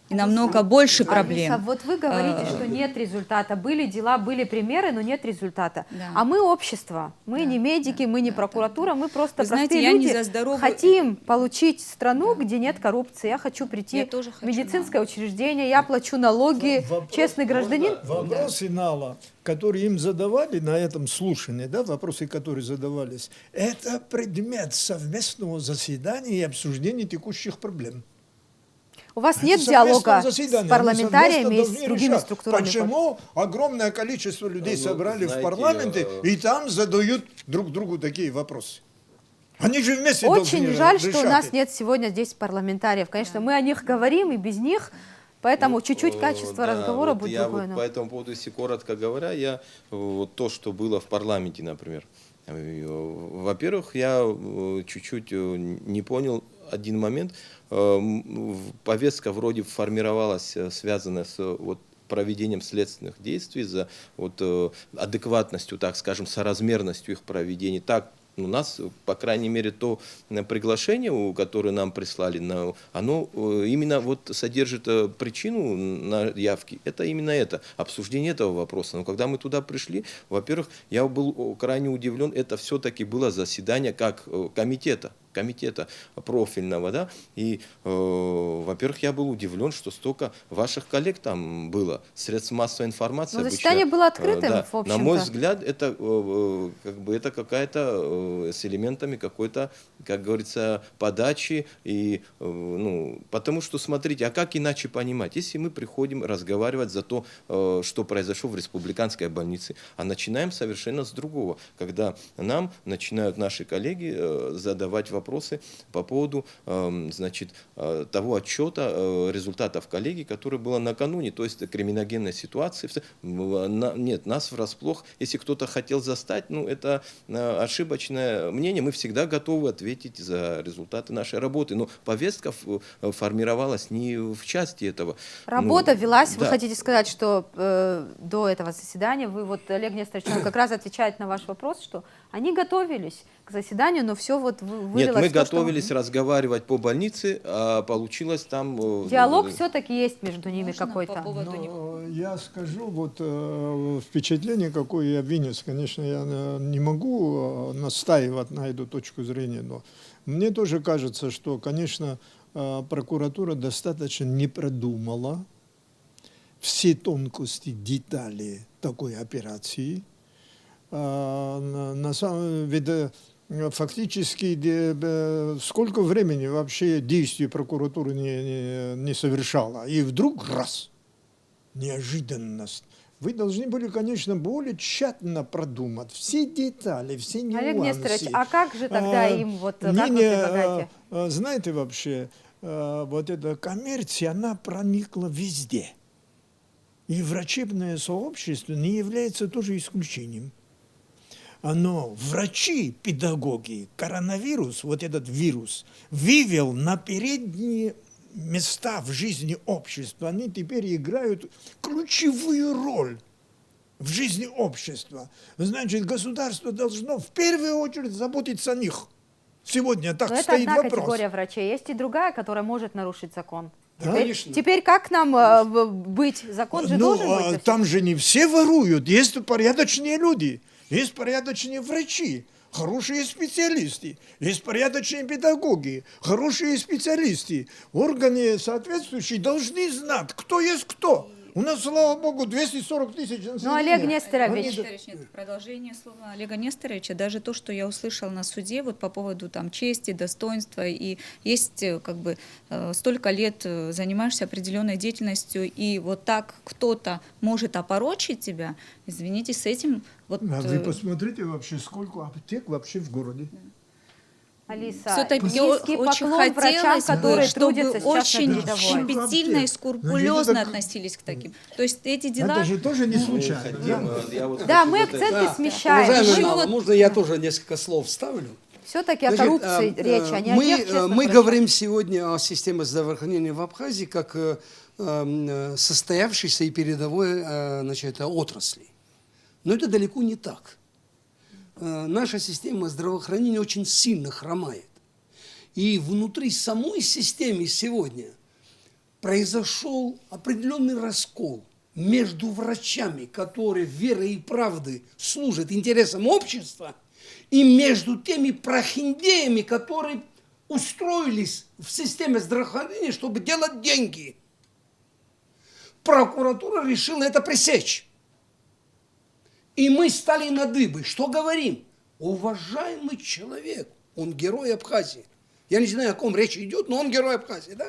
S5: И намного больше проблем.
S1: Алиса, вот вы говорите, что нет результата. Были дела, были примеры, но нет результата.
S5: Да.
S1: А мы общество, мы не медики, мы не прокуратура, мы просто
S5: Вы знаете,
S1: простые
S5: я не
S1: люди.
S5: за здоровую-
S1: Хотим получить страну, где нет коррупции. Я хочу прийти
S5: Я тоже
S1: в
S5: хочу,
S1: медицинское учреждение, я плачу налоги, честный гражданин.
S3: Вопросы Нала, которые им задавали на этом слушании, да, вопросы, которые задавались, это предмет совместного заседания и обсуждения текущих проблем.
S1: У вас
S3: Это
S1: нет
S3: совместное
S1: диалога
S3: заседание,
S1: с
S3: они
S1: парламентариями и с
S3: совместно
S1: другими
S3: должны решать.
S1: структурами?
S3: Почему огромное количество людей
S4: Ну,
S3: собрали в
S4: знаете,
S3: парламенте и там задают друг другу такие вопросы? Они же вместе
S1: Очень
S3: должны
S1: жаль, что у
S3: решать
S1: нас
S3: это.
S1: нет сегодня здесь парламентариев. Конечно, мы о них говорим и без них, поэтому
S4: Ну,
S1: чуть-чуть качество
S4: да,
S1: разговора
S4: вот
S1: будет
S4: я
S1: другое.
S4: вот
S1: но-
S4: по этому поводу, если коротко говоря, я вот то, что было в парламенте, например. Во-первых, я чуть-чуть не понял один момент. Повестка вроде формировалась, связанная с вот проведением следственных действий, за вот, адекватностью, так скажем, соразмерностью их проведения. Так, у нас, по крайней мере, то приглашение, которое нам прислали, оно именно вот содержит причину на явки. Это именно это, обсуждение этого вопроса. Но когда мы туда пришли, во-первых, я был крайне удивлен, это все-таки было заседание как комитета профильного, да, и, во-первых, я был удивлен, что столько ваших коллег там было, средств массовой информации.
S1: Но
S4: обычно,
S1: заседание было открытым,
S4: да.
S1: в общем-то.
S4: На мой взгляд, это как бы это какая-то с элементами какой-то, как говорится, подачи и, ну, потому что, смотрите, а как иначе понимать, если мы приходим разговаривать за то, что произошло в республиканской больнице, а начинаем совершенно с другого, когда нам начинают наши коллеги задавать вопросы по поводу, значит, того отчета результатов коллегии, который было накануне, то есть криминогенной ситуации. Нет, нас врасплох, если кто-то хотел застать, ну, это ошибочное мнение, мы всегда готовы ответить за результаты нашей работы, но повестка формировалась не в части этого.
S1: Работа
S4: Ну,
S1: велась, вы
S4: да.
S1: хотите сказать, что до этого заседания, вы вот, Олег Несторович, он как раз отвечает на ваш вопрос, что они готовились к заседанию, но все вот вылилось
S4: Нет, мы
S1: в то, что-
S4: готовились разговаривать по больнице, а получилось там...
S1: Диалог все-таки есть между ними
S5: Можно
S1: какой-то.
S5: по поводу
S3: Но я скажу, вот впечатление, какое я вынес, конечно, я не могу настаивать на эту точку зрения, но мне тоже кажется, что, конечно, прокуратура достаточно не продумала все тонкости, детали такой операции. Ведь фактически сколько времени вообще действий прокуратуры не совершала, и вдруг раз, неожиданность. Вы должны были, конечно, более тщательно продумать все детали, все нюансы.
S1: Олег Несторович, а как же тогда им, вот, как вы предлагаете?
S3: Знаете, вообще, вот эта коммерция, она проникла везде. И врачебное сообщество не является тоже исключением. Но врачи, педагоги, коронавирус, вот этот вирус, вывел на передний места в жизни общества, они теперь играют ключевую роль в жизни общества. Значит, государство должно в первую очередь заботиться о них. Сегодня так
S1: Но это
S3: стоит
S1: одна
S3: вопрос.
S1: категория врачей. Есть и другая, которая может нарушить закон.
S2: Да, конечно.
S1: Теперь как нам быть? Закон же должен быть. за всех.
S3: Там же не все воруют. Есть порядочные люди, есть порядочные врачи, хорошие специалисты, есть порядочные педагоги, хорошие специалисты. Органы соответствующие должны знать, кто есть кто. У нас, слава богу, 240 тысяч населения.
S1: Ну, Олег Несторович.
S5: Несторович, нет, продолжение слова Олега Несторовича, даже то, что я услышала на суде вот по поводу там чести, достоинства, и есть как бы столько лет занимаешься определенной деятельностью, и вот так кто-то может опорочить тебя, извините, с этим вот...
S3: А вы посмотрите вообще, сколько аптек вообще в городе.
S1: Алиса,
S5: Все-таки
S1: низкий
S5: очень
S1: поклон врачам,
S5: хотелось бы,
S1: которые
S5: чтобы
S1: трудятся сейчас на
S5: очень
S1: передовой.
S5: щепетильно и
S3: Ну,
S5: скрупулезно
S3: это-
S5: относились к таким. То есть эти дела...
S3: Это же тоже не случайно.
S1: Да, мы акценты смещаем.
S2: Уважаемая
S1: Мы
S2: Нала, можно я тоже несколько слов вставлю?
S1: все-таки о
S2: Значит,
S1: коррупции речь, а не о
S2: мы,
S1: тех честных
S2: мы
S1: врачах.
S2: говорим сегодня о системе здравоохранения в Абхазии как состоявшейся и передовой значит, отрасли. Но это далеко не так. Наша система здравоохранения очень сильно хромает. И внутри самой системы сегодня произошел определенный раскол между врачами, которые верой и правдой служат интересам общества, и между теми прохиндеями, которые устроились в системе здравоохранения, чтобы делать деньги. Прокуратура решила это пресечь. И мы стали на дыбы. Что говорим? Уважаемый человек, он герой Абхазии. Я не знаю, о ком речь идет, но он герой Абхазии, да?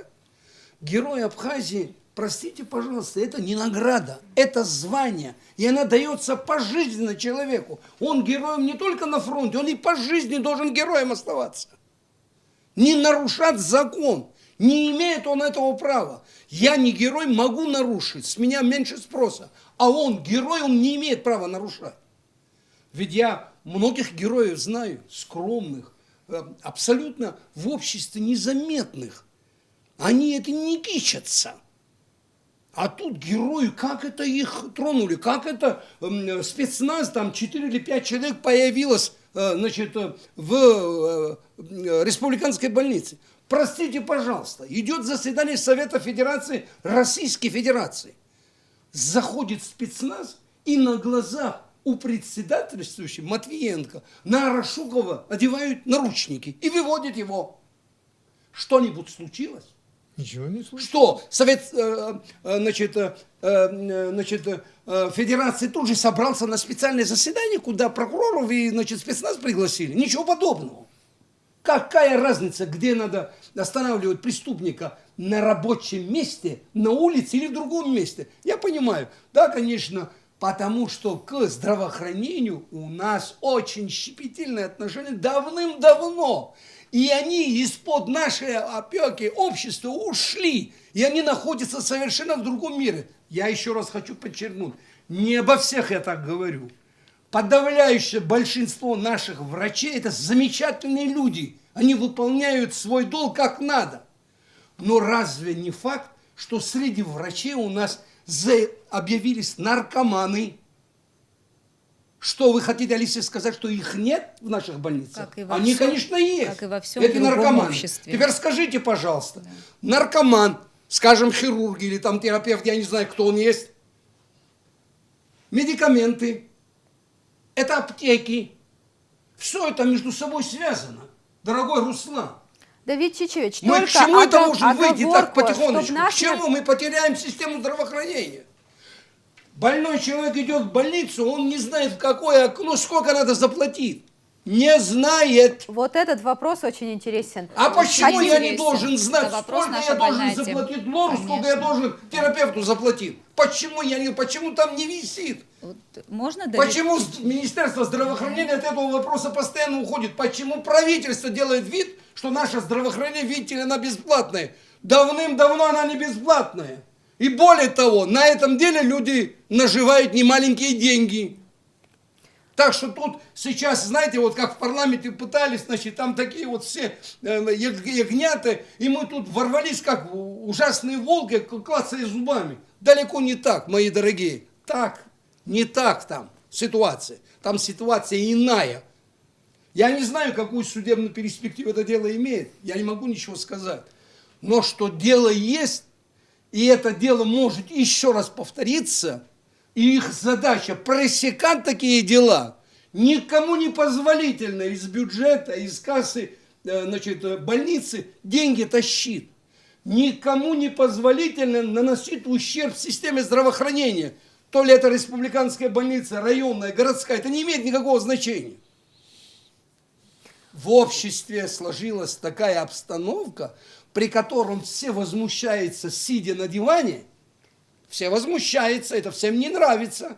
S2: Герой Абхазии, простите, пожалуйста, это не награда, это звание. И она дается пожизненно человеку. Он героем не только на фронте, он и по жизни должен героем оставаться. Не нарушать закон. Не имеет он этого права. Я не герой, могу нарушить, с меня меньше спроса. А он герой, он не имеет права нарушать. Ведь я многих героев знаю, скромных, абсолютно в обществе незаметных. Они это не кичатся. А тут герои, как это их тронули, как это спецназ, там 4 или 5 человек появилось значит, в республиканской больнице. Простите, пожалуйста, идет заседание Совета Федерации Российской Федерации. Заходит спецназ, и на глазах у председательствующего Матвиенко на Арашукова одевают наручники и выводят его. Что-нибудь случилось?
S3: Ничего не случилось.
S2: Что Совет Федерации тут же собрался на специальное заседание, куда прокуроров и спецназ пригласили? Ничего подобного. Какая разница, где надо останавливать преступника? На рабочем месте, на улице или в другом месте? Я понимаю, да, конечно, потому что к здравоохранению у нас очень щепетильное отношение давным-давно. И они из-под нашей опеки общества ушли. И они находятся совершенно в другом мире. Я еще раз хочу подчеркнуть, не обо всех я так говорю. Подавляющее большинство наших врачей – это замечательные люди. Они выполняют свой долг как надо. Но разве не факт, что среди врачей у нас объявились наркоманы? Что, вы хотите, Алиса, сказать, что их нет в наших больницах?
S5: Как и во
S2: Они,
S5: всем-
S2: конечно, есть.
S5: как и во всем
S2: Это
S5: другом
S2: наркоманы.
S5: обществе.
S2: Теперь скажите, пожалуйста, наркоман, скажем, хирург или там терапевт, я не знаю, кто он есть, медикаменты, это аптеки, все это между собой связано, дорогой Руслан.
S1: Давид Чичевич,
S2: Мы
S1: только
S2: к чему это можем выйти так
S1: оговорку,
S2: потихонечку?
S1: чтоб наш
S2: К чему мы потеряем систему здравоохранения? Больной человек идет в больницу, он не знает, в какое окно, сколько надо заплатить. Не знает.
S1: Вот этот вопрос очень интересен.
S2: А почему я не
S5: интересен.
S2: должен знать,
S5: Это вопрос
S2: сколько
S5: наша
S2: я должен
S5: больная тема.
S2: заплатить лору, сколько я
S5: Конечно.
S2: должен терапевту заплатить? Почему там не висит?
S5: Вот можно, Давид?
S2: Почему Министерство здравоохранения от этого вопроса постоянно уходит? Почему правительство делает вид, что наше здравоохранение, видите ли, оно бесплатное? Давным-давно оно не бесплатное. И более того, на этом деле люди наживают немаленькие деньги. Так что тут сейчас, знаете, вот как в парламенте пытались, значит, там такие вот все ягнята, и мы тут ворвались как ужасные волки, клацая зубами. Далеко не так, мои дорогие. Так, не так там ситуация. Там ситуация иная. Я не знаю, какую судебную перспективу это дело имеет. Я не могу ничего сказать. Но что дело есть, и это дело может еще раз повториться, и их задача пресекать такие дела, никому не позволительно из бюджета, из кассы больницы деньги тащит. Никому не позволительно наносить ущерб системе здравоохранения. То ли это республиканская больница, районная, городская, это не имеет никакого значения. В обществе сложилась такая обстановка, при котором все возмущаются, сидя на диване, все возмущаются, это всем не нравится.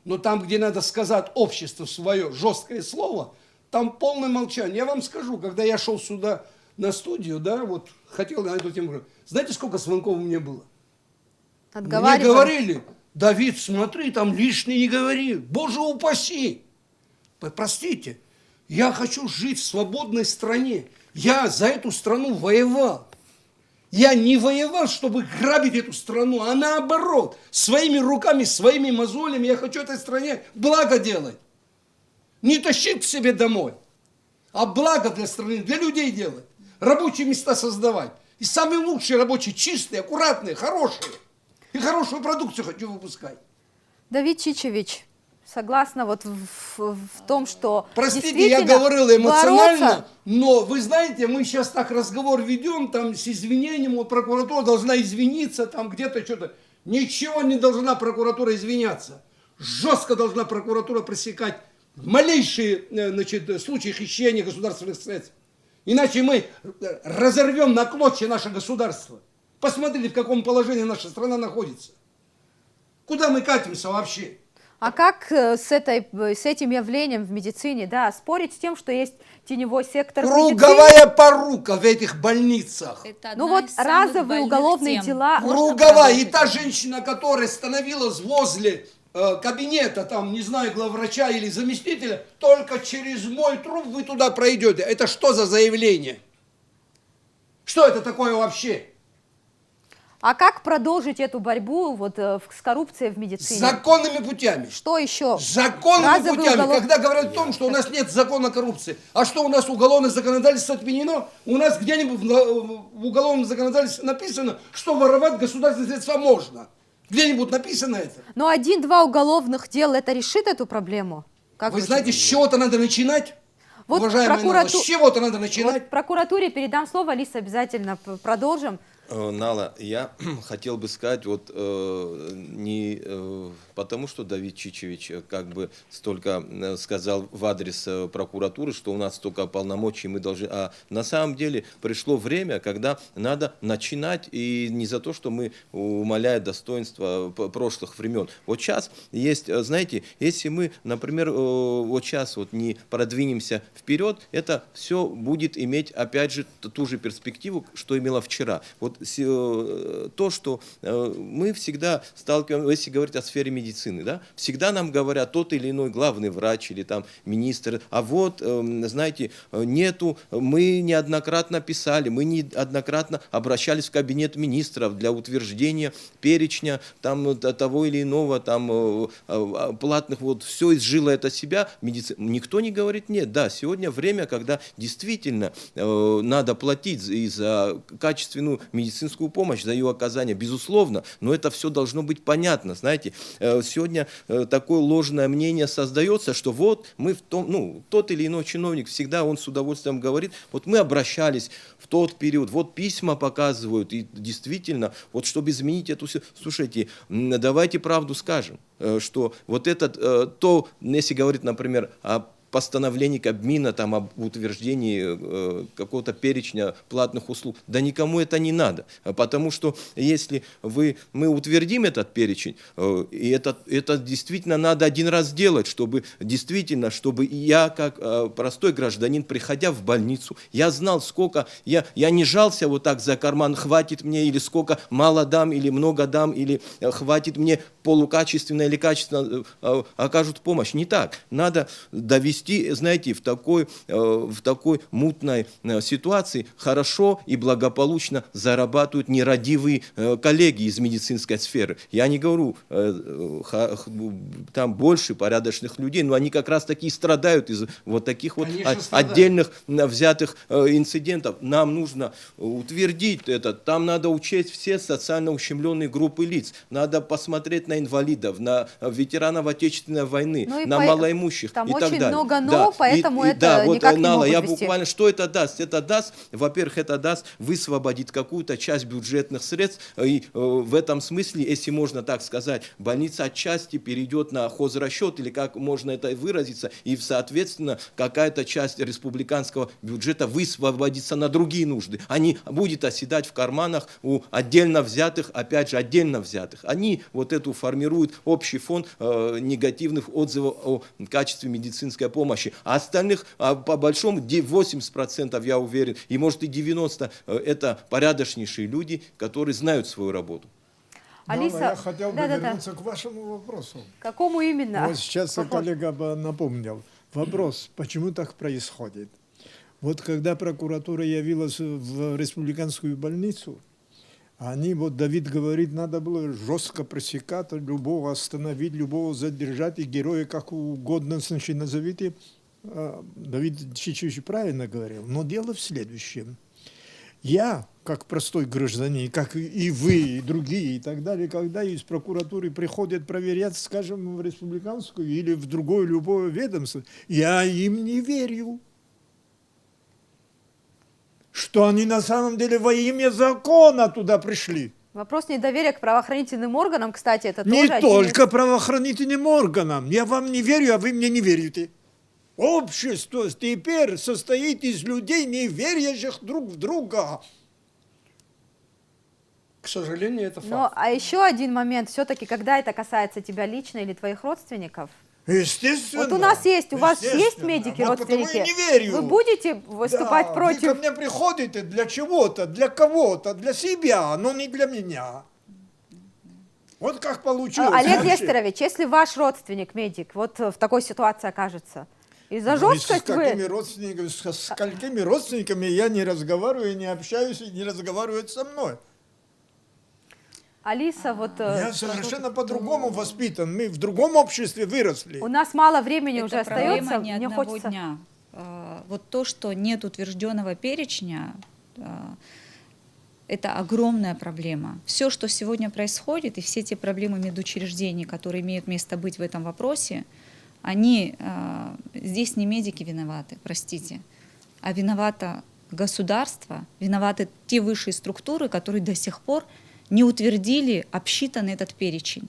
S2: Но там, где надо сказать обществу свое жесткое слово, там полное молчание. Я вам скажу, когда я шел сюда на студию, да, вот хотел на эту тему говорить, знаете, сколько звонков у меня было? Мне говорили, Давид, смотри, там лишнее не говори, Боже упаси. Простите, я хочу жить в свободной стране, я за эту страну воевал. Я не воевал, чтобы грабить эту страну, а наоборот, своими руками, своими мозолями я хочу этой стране благо делать. Не тащить к себе домой, а благо для страны, для людей делать. Рабочие места создавать. И самые лучшие рабочие, чистые, аккуратные, хорошие. И хорошую продукцию хочу выпускать.
S1: Давид Чичевич, согласна вот в том, что
S2: простите, я говорил эмоционально,
S1: бороться...
S2: но вы знаете, мы сейчас так разговор ведем, там с извинением, вот прокуратура должна извиниться, там где-то что-то. Ничего не должна прокуратура извиняться. Жестко должна прокуратура пресекать малейшие случаи хищения государственных средств. Иначе мы разорвем на клочья наше государство. Посмотрите, в каком положении наша страна находится. Куда мы катимся вообще?
S1: А как с этим явлением в медицине, да, спорить с тем, что есть теневой сектор
S2: Круговая порука в этих больницах.
S1: Ну вот разовые уголовные дела.
S2: Круговая. И та женщина, которая становилась возле кабинета, там, не знаю, главврача или заместителя, только через мой труп вы туда пройдете. Это что за заявление? Что это такое вообще?
S1: А как продолжить эту борьбу вот, с коррупцией в медицине?
S2: Законными путями.
S1: Что еще?
S2: Законными путями. Когда говорят о том, что у нас нет закона коррупции. А что у нас уголовное законодательство отменено? У нас где-нибудь в уголовном законодательстве написано, что воровать государственные средства можно. Где-нибудь написано это?
S1: Но 1-2 уголовных дела это решит эту проблему? Как
S2: вы знаете, с чего-то надо начинать?
S1: Вот
S2: уважаемая с чего-то надо начинать?
S1: Вот прокуратуре передам слово, Алиса, обязательно продолжим.
S4: Нала, я хотел бы сказать, вот не потому, что Давид Чичевич как бы столько сказал в адрес прокуратуры, что у нас столько полномочий, мы должны, а на самом деле пришло время, когда надо начинать, и не за то, что мы умаляем достоинство прошлых времен. Вот сейчас есть, знаете, если мы, например, вот сейчас вот не продвинемся вперед, это все будет иметь, опять же, ту же перспективу, что имело вчера. Вот то, что мы всегда сталкиваемся, если говорить о сфере медицины, да, всегда нам говорят тот или иной главный врач или там министр, а вот, знаете, нету, мы неоднократно писали, мы неоднократно обращались в кабинет министров для утверждения перечня там того или иного там платных, вот все изжило это себя, медицина. Никто не говорит нет, да, сегодня время, когда действительно надо платить и за качественную медицинскую помощь, за ее оказание, безусловно, но это все должно быть понятно, знаете, сегодня такое ложное мнение создается, что вот мы в том, ну, тот или иной чиновник всегда, он с удовольствием говорит, вот мы обращались в тот период, вот письма показывают, и действительно, вот чтобы изменить эту, слушайте, давайте правду скажем, что вот этот, то, если говорить, например, о постановлений Кабмина там, об утверждении какого-то перечня платных услуг. Да никому это не надо. Потому что если мы утвердим этот перечень, и это действительно надо один раз делать, чтобы действительно, чтобы я, как простой гражданин, приходя в больницу, я знал, сколько, я не жался вот так за карман, хватит мне, или сколько мало дам, или много дам, или хватит мне полукачественно или качественно окажут помощь. Не так. Надо довести вести, знаете, в такой мутной ситуации хорошо и благополучно зарабатывают нерадивые коллеги из медицинской сферы. Я не говорю, там больше порядочных людей, но они как раз таки страдают из вот таких вот
S2: Конечно, страдают.
S4: отдельных взятых инцидентов. Нам нужно утвердить это, там надо учесть все социально ущемленные группы лиц, надо посмотреть на инвалидов, на ветеранов Отечественной войны,
S1: Ну и
S4: на малоимущих
S1: там
S4: и так
S1: очень
S4: далее.
S1: много «но», поэтому это
S4: да, вот,
S1: никак не
S4: Нала,
S1: могут
S4: я
S1: вести.
S4: буквально, что это даст? Это даст, во-первых, это даст высвободить какую-то часть бюджетных средств, и в этом смысле, если можно так сказать, больница отчасти перейдет на хозрасчет, или как можно это выразиться, и, соответственно, какая-то часть республиканского бюджета высвободится на другие нужды. Они будет оседать в карманах у отдельно взятых, опять же, отдельно взятых. Они вот эту формируют общий фонд негативных отзывов о качестве медицинской помощи. А остальных, по большому, 80%, я уверен, и может и 90%, это порядочнейшие люди, которые знают свою работу.
S1: Алиса,
S3: Я хотел бы
S1: да-да-да.
S3: вернуться к вашему вопросу.
S1: Какому именно?
S3: Вот сейчас
S1: Какой?
S3: коллега бы напомнил. Вопрос, почему так происходит? Вот когда прокуратура явилась в республиканскую больницу, Давид говорит, надо было жестко пресекать, любого остановить, любого задержать, и героя как угодно, значит, назовите. Давид Чичевич правильно говорил, но дело в следующем. Я, как простой гражданин, как и вы, и другие, и так далее, когда из прокуратуры приходят проверять, скажем, в республиканскую или в другое любое ведомство, я им не верю. Что они на самом деле во имя закона туда пришли.
S1: Вопрос недоверия к правоохранительным органам, кстати, это
S3: Не
S1: тоже
S3: только правоохранительным органам. Я вам не верю, а вы мне не верите. Общество теперь состоит из людей, не верящих друг в друга.
S2: К сожалению, это факт.
S1: Но, а еще один момент, все-таки, когда это касается тебя лично или твоих родственников,
S3: Естественно.
S1: вот у нас есть, у вас есть
S3: естественно.
S1: медики,
S3: Вот потому
S1: родственники,
S3: я не верю.
S1: вы будете выступать
S3: Да,
S1: против?
S3: Вы ко мне приходите для чего-то, для кого-то, для себя, но не для меня. Вот как получилось.
S1: Олег
S3: вообще.
S1: Нестерович, если ваш родственник, медик, вот в такой ситуации окажется, из-за
S3: Ну, и
S1: жесткость
S3: с какими
S1: вы...
S3: родственниками, с какими родственниками я не разговариваю, не общаюсь, и не разговаривают со мной.
S1: Алиса, вот...
S3: Я совершенно по-другому воспитан. Мы в другом обществе выросли.
S1: У нас мало времени
S5: Это
S1: уже
S5: проблема
S1: остается,
S5: не
S1: мне
S5: одного
S1: хочется...
S5: дня. Вот то, что нет утвержденного перечня, это огромная проблема. Все, что сегодня происходит, и все те проблемы медучреждений, которые имеют место быть в этом вопросе, они здесь не медики виноваты, простите, а виновато государство, виноваты те высшие структуры, которые до сих пор не утвердили обсчитанный этот перечень.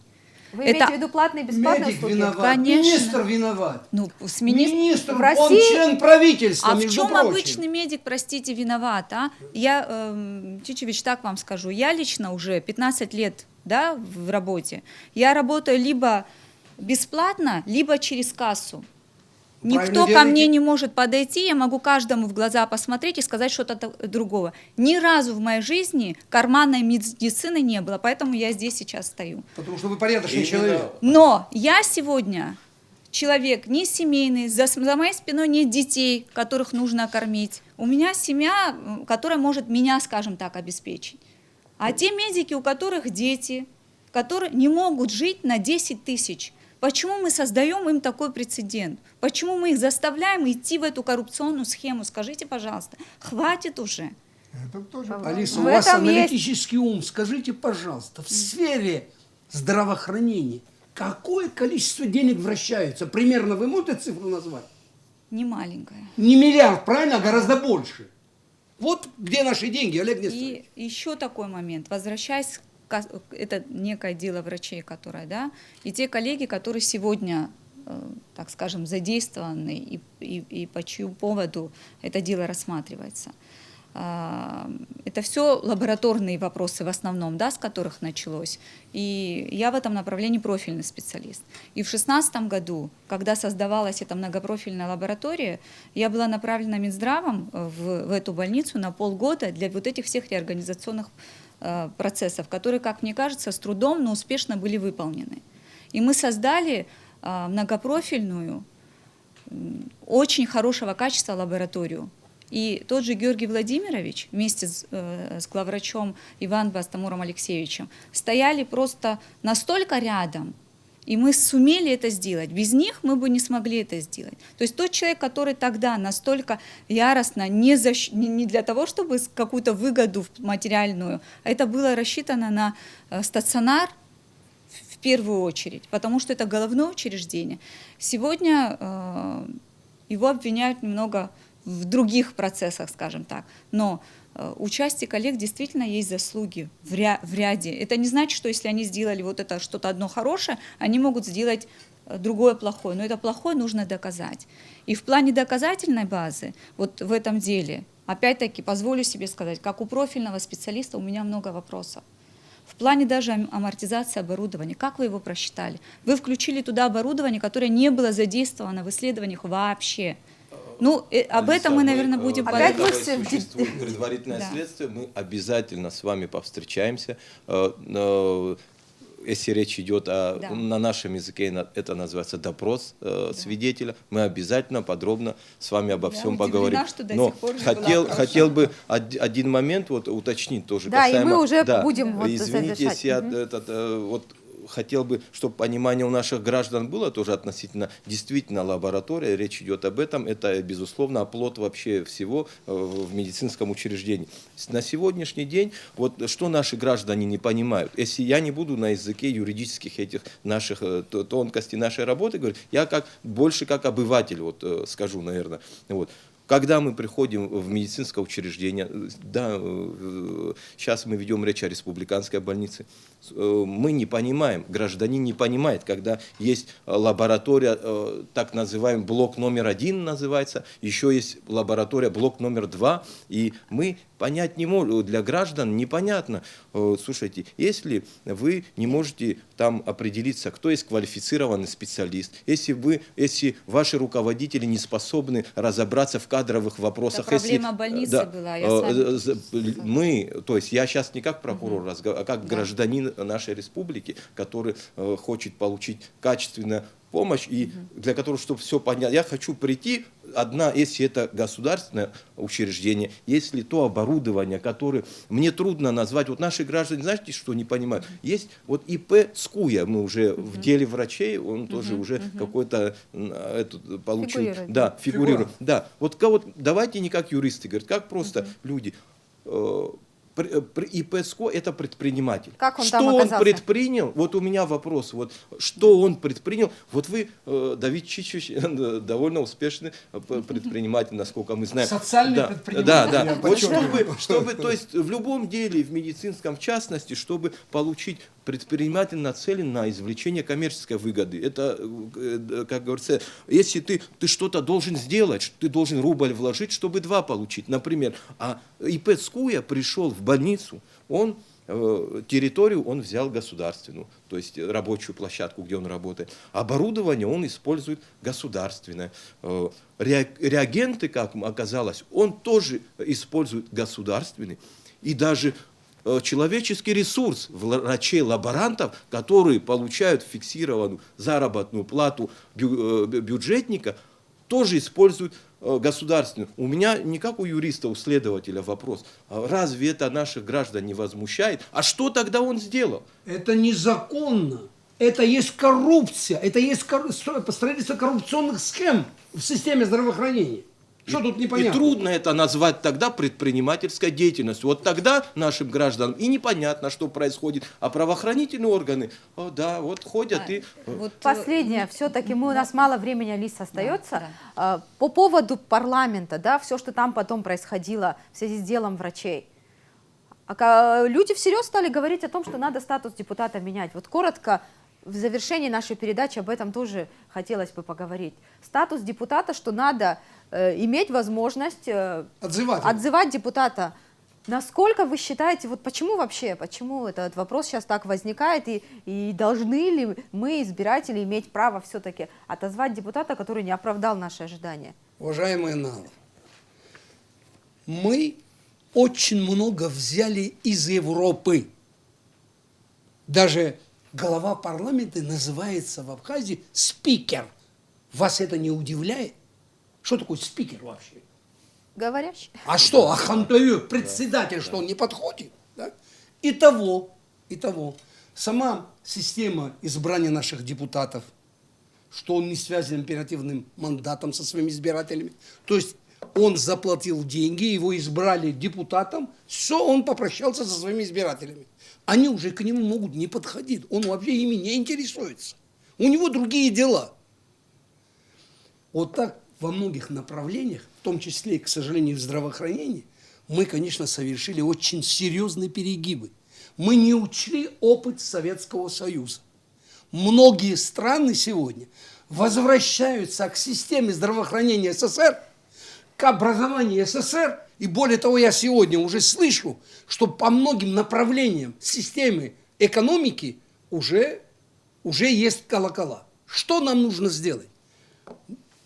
S1: Вы
S5: Это-
S1: имеете в виду платные и бесплатные
S2: Медик
S1: услуги?
S2: виноват,
S5: Конечно.
S2: министр виноват.
S5: Ну, с министр-
S2: Министр,
S1: В
S2: он
S1: России-
S2: член правительства,
S5: А в
S2: между
S5: чем
S2: прочим.
S5: обычный медик, простите, виноват? А? Я, Чичевич, так вам скажу, я лично уже 15 лет, да, в работе. Я работаю либо бесплатно, либо через кассу.
S2: Правильно
S5: Никто ко
S2: делаете.
S5: мне не может подойти, я могу каждому в глаза посмотреть и сказать что-то другого. Ни разу в моей жизни карманной медицины не было, поэтому я здесь сейчас стою.
S2: Потому что вы порядочный
S4: Именно.
S2: человек.
S5: Но я сегодня человек не семейный, за моей спиной нет детей, которых нужно кормить. У меня семья, которая может меня, скажем так, обеспечить. А те медики, у которых дети, которые не могут жить на 10 тысяч, почему мы создаем им такой прецедент? Почему мы их заставляем идти в эту коррупционную схему? Скажите, пожалуйста, хватит уже.
S3: Это тоже
S2: Алиса,
S1: В
S2: у вас
S1: этом есть-
S2: аналитический ум. Скажите, пожалуйста, в сфере здравоохранения какое количество денег вращается? Примерно вы можете цифру назвать?
S5: Не маленькая.
S2: Не миллиард, правильно, а гораздо больше. Вот где наши деньги, Олег Несторович.
S5: И еще такой момент, возвращаясь это некое дело врачей, которое, да, и те коллеги, которые сегодня, так скажем, задействованы и по чью поводу это дело рассматривается. Это все лабораторные вопросы в основном, да, с которых началось. И я в этом направлении профильный специалист. И в 2016 году, когда создавалась эта многопрофильная лаборатория, я была направлена Минздравом в эту больницу на полгода для вот этих всех реорганизационных процессов, которые, как мне кажется, с трудом, но успешно были выполнены. И мы создали многопрофильную очень хорошего качества лабораторию. И тот же Георгий Владимирович вместе с главврачом Иваном Бастамуром Алексеевичем стояли просто настолько рядом, и мы сумели это сделать. Без них мы бы не смогли это сделать. То есть тот человек, который тогда настолько яростно, не для того, чтобы какую-то выгоду материальную, а это было рассчитано на стационар в первую очередь, потому что это головное учреждение. Сегодня его обвиняют немного в других процессах, скажем так, но участие коллег действительно есть заслуги в ряде. Это не значит, что если они сделали вот это что-то одно хорошее, они могут сделать другое плохое. Но это плохое нужно доказать. И в плане доказательной базы, вот в этом деле, опять-таки, позволю себе сказать, как у профильного специалиста у меня много вопросов. В плане даже амортизации оборудования, как вы его просчитали? Вы включили туда оборудование, которое не было задействовано в исследованиях вообще. Ну, об этом мы, наверное, будем...
S1: Опять мы
S4: существует предварительное
S5: Да.
S4: следствие, мы обязательно с вами повстречаемся. Если речь идет
S5: Да.
S4: на нашем языке, это называется допрос свидетеля, мы обязательно подробно с вами обо
S5: Я
S4: всем
S5: удивлена,
S4: поговорим.
S5: что до
S4: Но
S5: сих пор не была
S4: хотел бы один момент вот уточнить тоже.
S1: Да, и
S4: касаемо-
S1: мы уже
S4: да,
S1: будем вот
S4: извините,
S1: завершать.
S4: если я вот хотел бы, чтобы понимание у наших граждан было тоже относительно действительно лаборатория, речь идет об этом, это, безусловно, оплот вообще всего в медицинском учреждении. На сегодняшний день, вот что наши граждане не понимают, если я не буду на языке юридических этих наших тонкостей нашей работы говорить, я больше как обыватель, вот скажу, наверное, вот. Когда мы приходим в медицинское учреждение, да, сейчас мы ведем речь о республиканской больнице, мы не понимаем, гражданин не понимает, когда есть лаборатория, так называемый блок номер 1 называется, еще есть лаборатория блок номер 2, и мы понять не можем, для граждан непонятно. Слушайте, если вы не можете там определиться, кто есть квалифицированный специалист, если ваши руководители не способны разобраться в кадровых вопросах,
S5: Это проблема больницы была, я с вами.
S4: мы, то есть я сейчас не как прокурор разговариваю, а как гражданин нашей республики, который хочет получить качественную помощь, и для которого, чтобы все понять, я хочу прийти, если это государственное учреждение, если то оборудование, которое мне трудно назвать, вот наши граждане, знаете, что не понимают, есть вот ИП Скуя, мы уже в деле врачей, он тоже уже какой-то получил,
S1: Фигурирует.
S4: да, фигурирует, да, вот давайте не как юристы, говорят, как просто люди. ИП СКО – это предприниматель.
S1: Как он
S4: что
S1: там
S4: он
S1: оказался?
S4: предпринял? Вот у меня вопрос. Вот, что он предпринял? Вот вы, Давид Чичевич, довольно успешный предприниматель, насколько мы знаем.
S2: Социальный
S4: да,
S2: предприниматель,
S4: Да.
S2: я
S4: Вот
S2: подчеркиваю.
S4: чтобы, то есть в любом деле, в медицинском в частности, чтобы получить предприниматель нацелен на извлечение коммерческой выгоды. Это, как говорится, если ты что-то должен сделать, ты должен рубль вложить, чтобы 2 получить. Например, ИП Скуя пришел в больницу, территорию он взял государственную, то есть рабочую площадку, где он работает. Оборудование он использует государственное. Реагенты, как оказалось, он тоже использует государственный. И даже человеческий ресурс врачей-лаборантов, которые получают фиксированную заработную плату бюджетника, тоже используют государственную. У меня не как у юриста, у следователя вопрос. Разве это наших граждан не возмущает? А что тогда он сделал?
S2: Это незаконно. Это есть коррупция. Это есть строительство коррупционных схем в системе здравоохранения. Что тут непонятно?
S4: И трудно это назвать тогда предпринимательской деятельностью. Вот тогда нашим гражданам и непонятно, что происходит. А правоохранительные органы, да, вот ходят и...
S5: Вот,
S1: Последнее, все-таки у нас мало времени, Алиса, остается.
S5: да.
S1: По поводу парламента, да, все, что там потом происходило в связи с делом врачей. Люди всерьез стали говорить о том, что надо статус депутата менять. Вот коротко, в завершении нашей передачи об этом тоже хотелось бы поговорить. Статус депутата, что надо иметь возможность отзывать депутата. Насколько вы считаете, вот почему этот вопрос сейчас так возникает, и должны ли мы, избиратели, иметь право все-таки отозвать депутата, который не оправдал наши ожидания?
S2: Уважаемая Нала, мы очень много взяли из Европы. Даже глава парламента называется в Абхазии спикер. Вас это не удивляет? Что такое спикер вообще?
S1: Говорящий.
S2: А что, Ахантоев, председатель, что он не подходит? Да? Итого, сама система избрания наших депутатов, что он не связан императивным мандатом со своими избирателями. То есть он заплатил деньги, его избрали депутатом, все, он попрощался со своими избирателями. Они уже к нему могут не подходить, он вообще ими не интересуется. У него другие дела. Вот так во многих направлениях, в том числе, к сожалению, в здравоохранении, мы, конечно, совершили очень серьезные перегибы. Мы не учли опыт Советского Союза. Многие страны сегодня возвращаются к системе здравоохранения СССР, к образованию СССР, и более того, я сегодня уже слышу, что по многим направлениям системы экономики уже есть колокола. Что нам нужно сделать?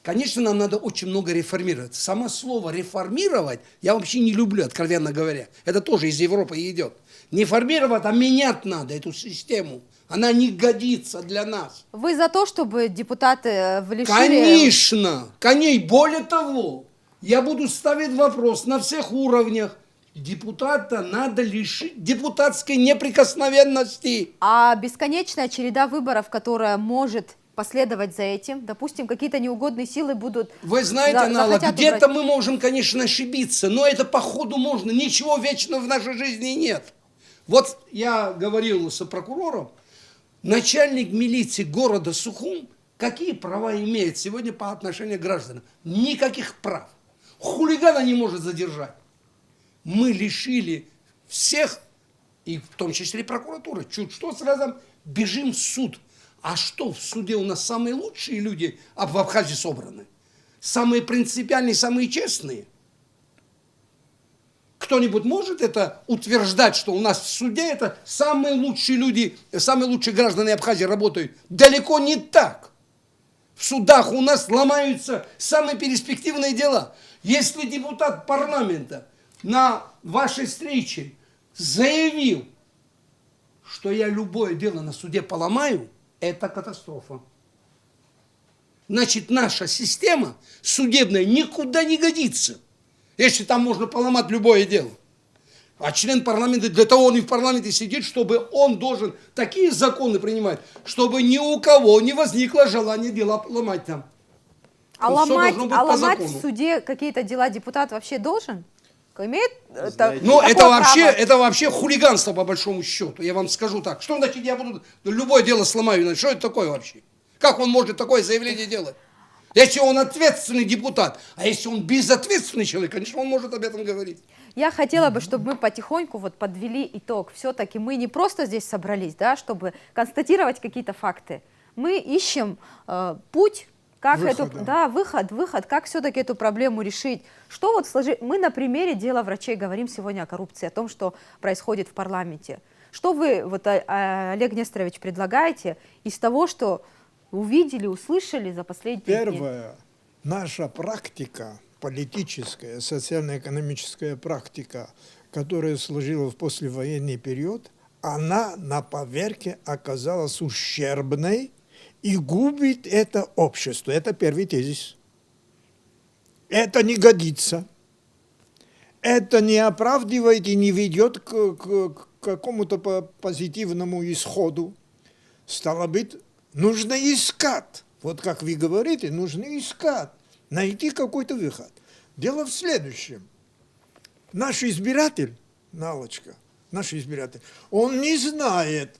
S2: Конечно, нам надо очень много реформировать. Само слово «реформировать» я вообще не люблю, откровенно говоря. Это тоже из Европы идет. Не формировать, а менять надо эту систему. Она не годится для нас.
S1: Вы за то, чтобы депутаты лишили...
S2: Конечно, более того, я буду ставить вопрос на всех уровнях. Депутата надо лишить депутатской неприкосновенности.
S1: А бесконечная череда выборов, которая может последовать за этим, допустим, какие-то неугодные силы будут...
S2: Вы знаете, Нала,
S1: захотят
S2: где-то
S1: убрать.
S2: мы можем, конечно, ошибиться, но это по ходу можно. Ничего вечного в нашей жизни нет. Вот я говорил с прокурором, начальник милиции города Сухум какие права имеет сегодня по отношению к гражданам? Никаких прав. Хулигана не может задержать. Мы лишили всех, и в том числе и прокуратуры, чуть что сразу бежим в суд. А что, в суде у нас самые лучшие люди в Абхазии собраны? Самые принципиальные, самые честные? Кто-нибудь может это утверждать, что у нас в суде это самые лучшие люди, самые лучшие граждане Абхазии работают? Далеко не так. В судах у нас ломаются самые перспективные дела. Если депутат парламента на вашей встрече заявил, что я любое дело на суде поломаю, это катастрофа. Значит, наша система судебная никуда не годится, если там можно поломать любое дело. А член парламента, для того он и в парламенте сидит, чтобы он должен такие законы принимать, чтобы ни у кого не возникло желания дела ломать там.
S1: А
S2: Вот всё
S1: ломать,
S2: должно быть по
S1: в
S2: закону.
S1: суде какие-то дела депутат вообще должен? Имеет
S2: Ну,
S1: такое
S2: это вообще хулиганство, по большому счету, я вам скажу так. Что значит, я буду любое дело сломаю? Что это такое вообще? Как он может такое заявление делать? Если он ответственный депутат, а если он безответственный человек, конечно, он может об этом говорить.
S1: Я хотела бы, чтобы мы потихоньку вот подвели итог. Все-таки мы не просто здесь собрались, да, чтобы констатировать какие-то факты. Мы ищем путь, как выход, как все-таки эту проблему решить. Что вот мы на примере дела врачей говорим сегодня о коррупции, о том, что происходит в парламенте. Что вы, вот, Олег Несторович, предлагаете из того, что увидели, услышали за последние дни?
S3: Первое, наша практика, политическая, социально-экономическая практика, которая служила в послевоенный период, она на поверке оказалась ущербной и губит это общество. Это первый тезис. Это не годится. Это не оправдывает и не ведет к какому-то позитивному исходу. Стало быть, нужно искать. Вот как вы говорите, нужно искать. Найти какой-то выход. Дело в следующем. Наш избиратель, Налочка, наш избиратель, он не знает,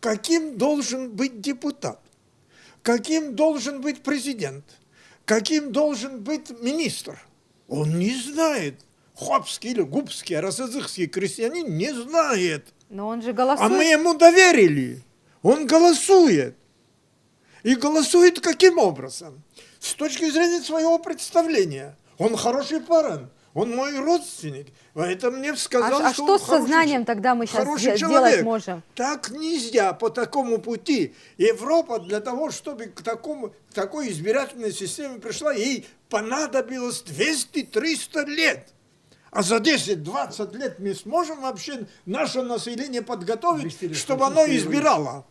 S3: каким должен быть депутат, каким должен быть президент, каким должен быть министр. Он не знает. Хопский или губский, арасазыхский крестьянин не знает.
S1: Но он же голосует.
S3: А мы ему доверили. Он голосует. И голосует каким образом? С точки зрения своего представления. Он хороший парень, он мой родственник. Это мне сказал,
S1: А
S3: что
S1: что
S3: он
S1: с сознанием тогда мы сейчас
S3: хороший
S1: делать
S3: человек.
S1: можем?
S3: Так нельзя по такому пути. Европа для того, чтобы к такой избирательной системе пришла, ей понадобилось 200-300 лет. А за 10-20 лет мы сможем вообще наше население подготовить, чтобы оно избирало?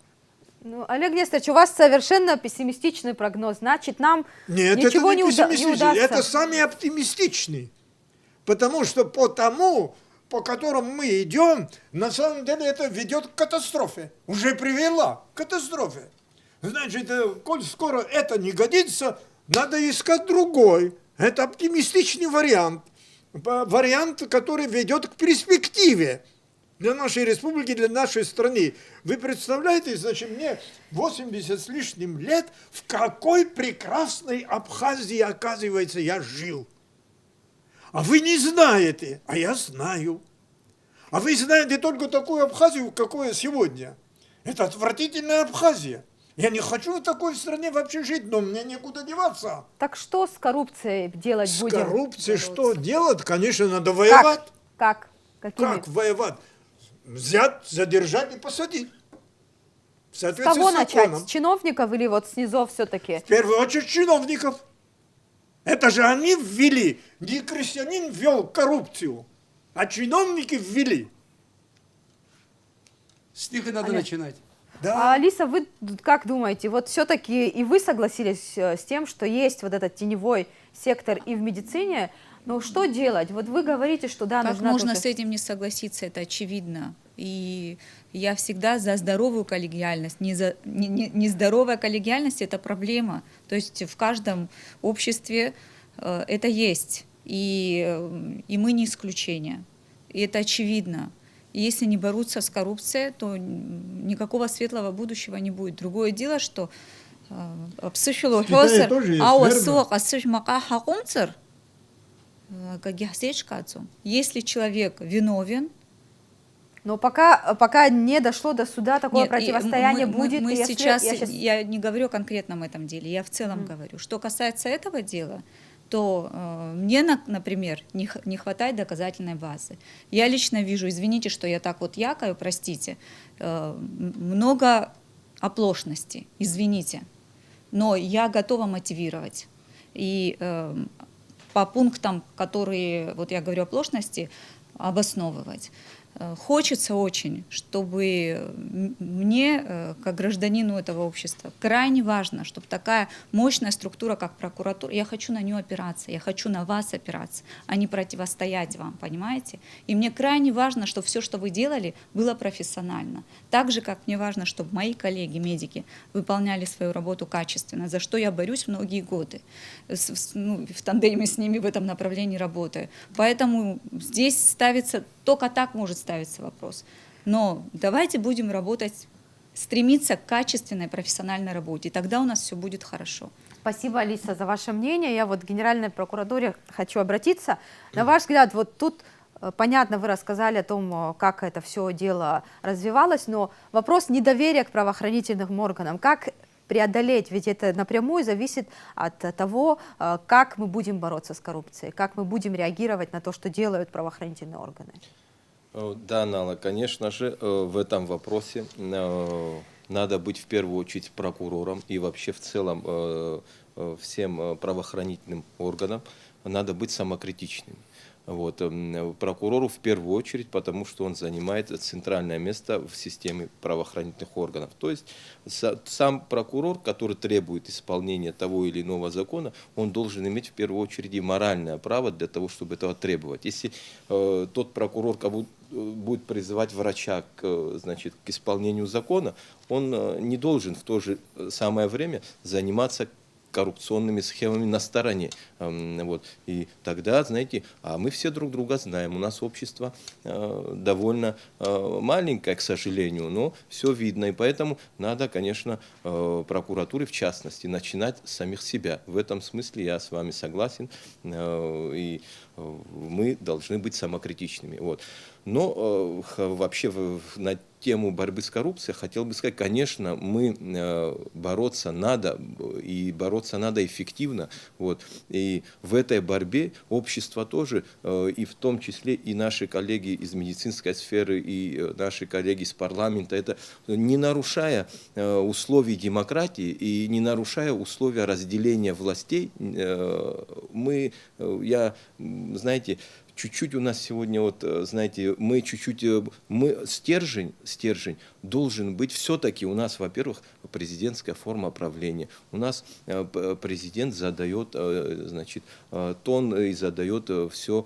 S1: Ну, Олег Несторович, у вас совершенно пессимистичный прогноз. Значит, нам
S3: Нет,
S1: ничего
S3: это не
S1: не
S3: пессимистичный,
S1: удастся.
S3: это самый оптимистичный. Потому что по тому, по которому мы идем, на самом деле это ведет к катастрофе. Уже привела к катастрофе. Значит, коль скоро это не годится, надо искать другой. Это оптимистичный вариант. Вариант, который ведет к перспективе для нашей республики, для нашей страны. Вы представляете, значит, мне 80 с лишним лет, в какой прекрасной Абхазии, оказывается, я жил. А вы не знаете, а я знаю. А вы знаете только такую Абхазию, какое сегодня. Это отвратительная Абхазия. Я не хочу в такой стране вообще жить, но мне некуда деваться.
S1: Так что с коррупцией делать
S3: С
S1: будем?
S3: коррупцией что делать? Конечно, надо воевать.
S1: Как? Какими?
S3: Как воевать? Взять, задержать и посадить. В
S1: С
S3: соответствии
S1: кого
S3: с
S1: начать?
S3: законом.
S1: С чиновников или вот снизов все-таки?
S3: В первую очередь чиновников. Это же они ввели. Не крестьянин ввел коррупцию, а чиновники ввели.
S2: С них и надо
S1: Олег.
S2: начинать.
S3: Да.
S1: А, Алиса, вы как думаете, вот все-таки и вы согласились с тем, что есть вот этот теневой сектор и в медицине, но что делать? Вот вы говорите, что да,
S5: Как
S1: нужна
S5: можно
S1: только-
S5: с этим не согласиться, это очевидно. И я всегда за здоровую коллегиальность. Нездоровая коллегиальность – это проблема. То есть в каждом обществе это есть. И мы не исключение. И это очевидно. И если не бороться с коррупцией, то никакого светлого будущего не будет. Другое дело, что
S3: В Китае тоже есть, верно?
S5: если человек виновен,
S1: Но пока не дошло до суда, такое
S5: нет, и
S1: противостояние будет.
S5: мы
S1: если-
S5: сейчас,
S1: я щас-
S5: я не говорю о конкретном этом деле, я в целом говорю. Что касается этого дела, то мне, например, не хватает доказательной базы. Я лично вижу, извините, что я так вот якаю, простите, много оплошности, извините, но я готова мотивировать. И по пунктам, которые, вот я говорю о оплошности, обосновывать. Хочется очень, чтобы мне, как гражданину этого общества, крайне важно, чтобы такая мощная структура, как прокуратура, я хочу на нее опираться, я хочу на вас опираться, а не противостоять вам, понимаете? И мне крайне важно, чтобы все, что вы делали, было профессионально. Так же, как мне важно, чтобы мои коллеги, медики, выполняли свою работу качественно, за что я борюсь многие годы. В тандеме с ними в этом направлении работаю. Поэтому здесь ставится, только так может ставиться вопрос. Но давайте будем работать, стремиться к качественной профессиональной работе, и тогда у нас все будет хорошо.
S1: Спасибо, Алиса, за ваше мнение. Я вот к Генеральной прокуратуре хочу обратиться. На ваш взгляд, вот тут понятно, вы рассказали о том, как это все дело развивалось, но вопрос недоверия к правоохранительным органам, как преодолеть, ведь это напрямую зависит от того, как мы будем бороться с коррупцией, как мы будем реагировать на то, что делают правоохранительные органы.
S4: Да, Нала, конечно же, в этом вопросе надо быть в первую очередь прокурором и вообще в целом всем правоохранительным органам надо быть самокритичными. Вот. Прокурору в первую очередь, потому что он занимает центральное место в системе правоохранительных органов. То есть сам прокурор, который требует исполнения того или иного закона, он должен иметь в первую очередь и моральное право для того, чтобы этого требовать. Если тот прокурор будет призывать врача значит, к исполнению закона, он не должен в то же самое время заниматься коррупционными схемами на стороне. Вот. И тогда, знаете, а мы все друг друга знаем. У нас общество довольно маленькое, к сожалению, но все видно. И поэтому надо, конечно, прокуратуре, в частности, начинать с самих себя. В этом смысле я с вами согласен. И мы должны быть самокритичными. Вот. Но вообще на тему борьбы с коррупцией хотел бы сказать, конечно, мы бороться надо, и бороться надо эффективно. Вот. И в этой борьбе общество тоже, и в том числе и наши коллеги из медицинской сферы, и наши коллеги из парламента, это не нарушая условий демократии и не нарушая условия разделения властей, знаете, чуть-чуть у нас сегодня, вот, знаете, мы чуть-чуть, стержень должен быть все-таки у нас, во-первых, президентская форма правления. У нас президент задает, значит, тон и задает все,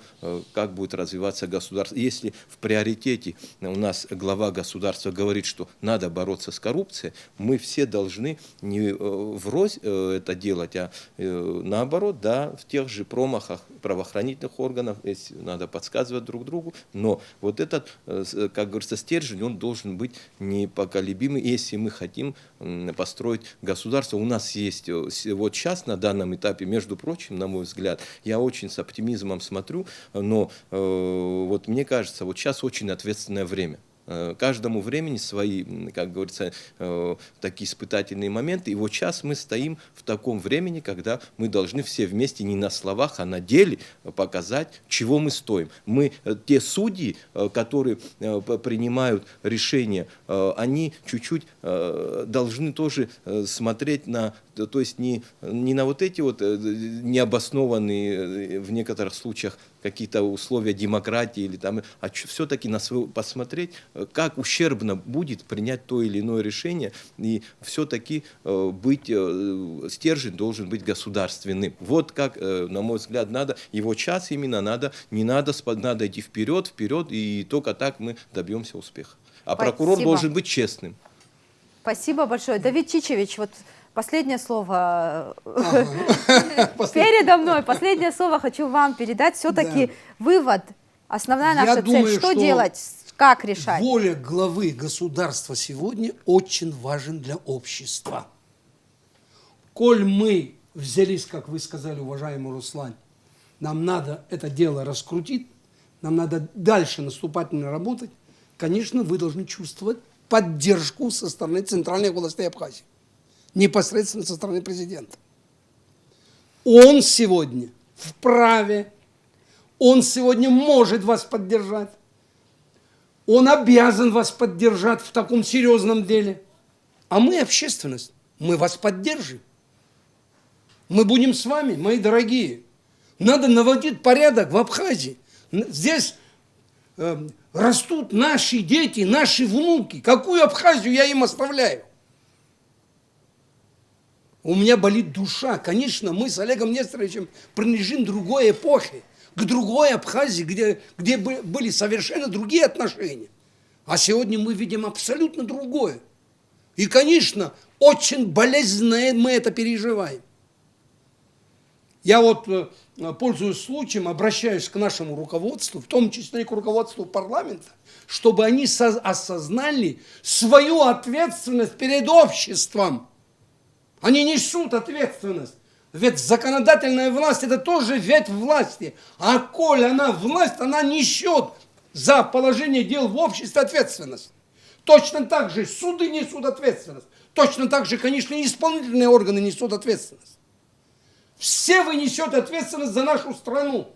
S4: как будет развиваться государство. Если в приоритете у нас глава государства говорит, что надо бороться с коррупцией, мы все должны не врозь это делать, а наоборот, да, в тех же промахах правоохранительных органов, если надо подсказывать друг другу, но вот этот, как говорится, стержень, он должен быть непоколебимый, если мы хотим построить государство. У нас есть вот сейчас на данном этапе, между прочим, на мой взгляд, я очень с оптимизмом смотрю, но вот мне кажется, вот сейчас очень ответственное время. Каждому времени свои, как говорится, такие испытательные моменты. И вот сейчас мы стоим в таком времени, когда мы должны все вместе не на словах, а на деле показать, чего мы стоим. Мы, те судьи, которые принимают решения, они чуть-чуть должны тоже смотреть на, то есть не на вот эти вот необоснованные в некоторых случаях какие-то условия демократии, или там, а все-таки посмотреть, как ущербно будет принять то или иное решение, и все-таки стержень должен быть государственным. Вот как, на мой взгляд, надо, его час именно надо, надо идти вперед, и только так мы добьемся успеха. А прокурор должен быть честным.
S1: Спасибо большое. Давид Чичевич, вот последнее слово передо мной. Последнее слово хочу вам передать. Все-таки вывод, основная наша цель. Что делать, как решать?
S2: Воля главы государства сегодня очень важен для общества. Коль мы взялись, как вы сказали, уважаемый Руслан, нам надо это дело раскрутить, нам надо дальше наступательно работать, конечно, вы должны чувствовать поддержку со стороны центральной власти Абхазии. Непосредственно со стороны президента. Он сегодня вправе, он сегодня может вас поддержать, он обязан вас поддержать в таком серьезном деле. А мы, общественность, мы вас поддержим. Мы будем с вами, мои дорогие. Надо наводить порядок в Абхазии. Здесь растут наши дети, наши внуки. Какую Абхазию я им оставляю? У меня болит душа. Конечно, мы с Олегом Несторовичем принадлежим другой эпохе, к другой Абхазии, где были совершенно другие отношения. А сегодня мы видим абсолютно другое. И, конечно, очень болезненно мы это переживаем. Я вот, пользуясь случаем, обращаюсь к нашему руководству, в том числе и к руководству парламента, чтобы они осознали свою ответственность перед обществом. Они несут ответственность. Ведь законодательная власть – это тоже ветвь власти. А коль она власть, она несет за положение дел в обществе ответственность. Точно так же суды несут ответственность. Точно так же, конечно, и исполнительные органы несут ответственность. Все вы несете ответственность за нашу страну.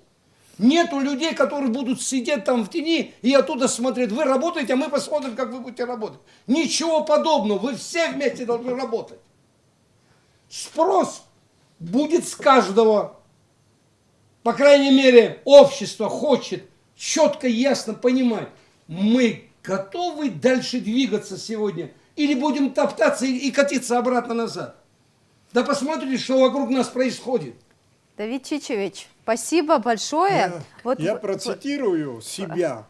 S2: Нету людей, которые будут сидеть там в тени и оттуда смотреть. Вы работаете, а мы посмотрим, как вы будете работать. Ничего подобного. Вы все вместе должны работать. Спрос будет с каждого. По крайней мере, общество хочет четко и ясно понимать, мы готовы дальше двигаться сегодня или будем топтаться и катиться обратно назад. Да посмотрите, что вокруг нас происходит.
S1: Давид Чичевич, спасибо большое.
S3: Я процитирую себя.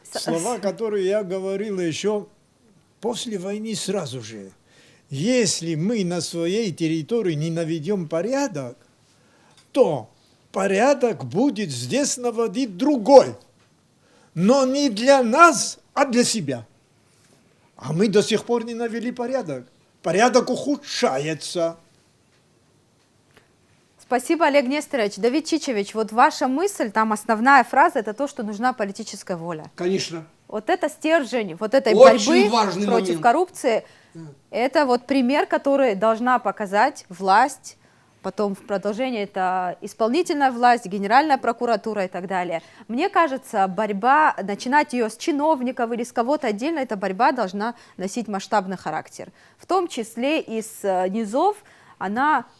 S3: Слова, которые я говорил еще после войны сразу же. Если мы на своей территории не наведем порядок, то порядок будет здесь наводить другой. Но не для нас, а для себя. А мы до сих пор не навели порядок. Порядок ухудшается.
S1: Спасибо, Олег Несторович. Давид Чичевич, вот ваша мысль, там основная фраза, это то, что нужна политическая воля.
S2: Конечно.
S1: Вот это стержень, вот этой
S2: Очень
S1: борьбы против
S2: момент.
S1: коррупции, это вот пример, который должна показать власть, потом в продолжении это исполнительная власть, Генеральная прокуратура и так далее. Мне кажется, борьба, начинать ее с чиновников или с кого-то отдельно, эта борьба должна носить масштабный характер. В том числе и с низов,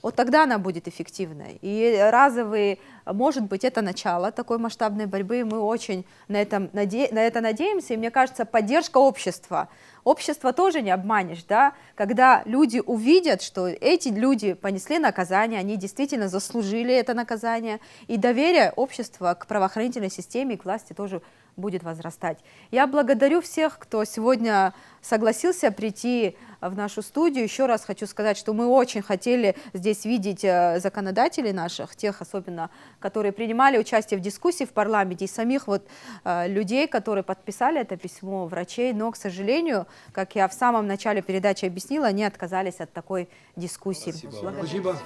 S1: вот тогда она будет эффективной. И разовый, может быть, это начало такой масштабной борьбы, и мы очень на это надеемся, и мне кажется, поддержка общества. Общество тоже не обманешь, да, когда люди увидят, что эти люди понесли наказание, они действительно заслужили это наказание, и доверие общества к правоохранительной системе и к власти тоже будет возрастать. Я благодарю всех, кто сегодня согласился прийти в нашу студию. Еще раз хочу сказать, что мы очень хотели здесь видеть законодателей наших, тех особенно, которые принимали участие в дискуссии в парламенте, и самих вот людей, которые подписали это письмо, врачей, но, к сожалению, как я в самом начале передачи объяснила, они отказались от такой дискуссии.
S2: Спасибо.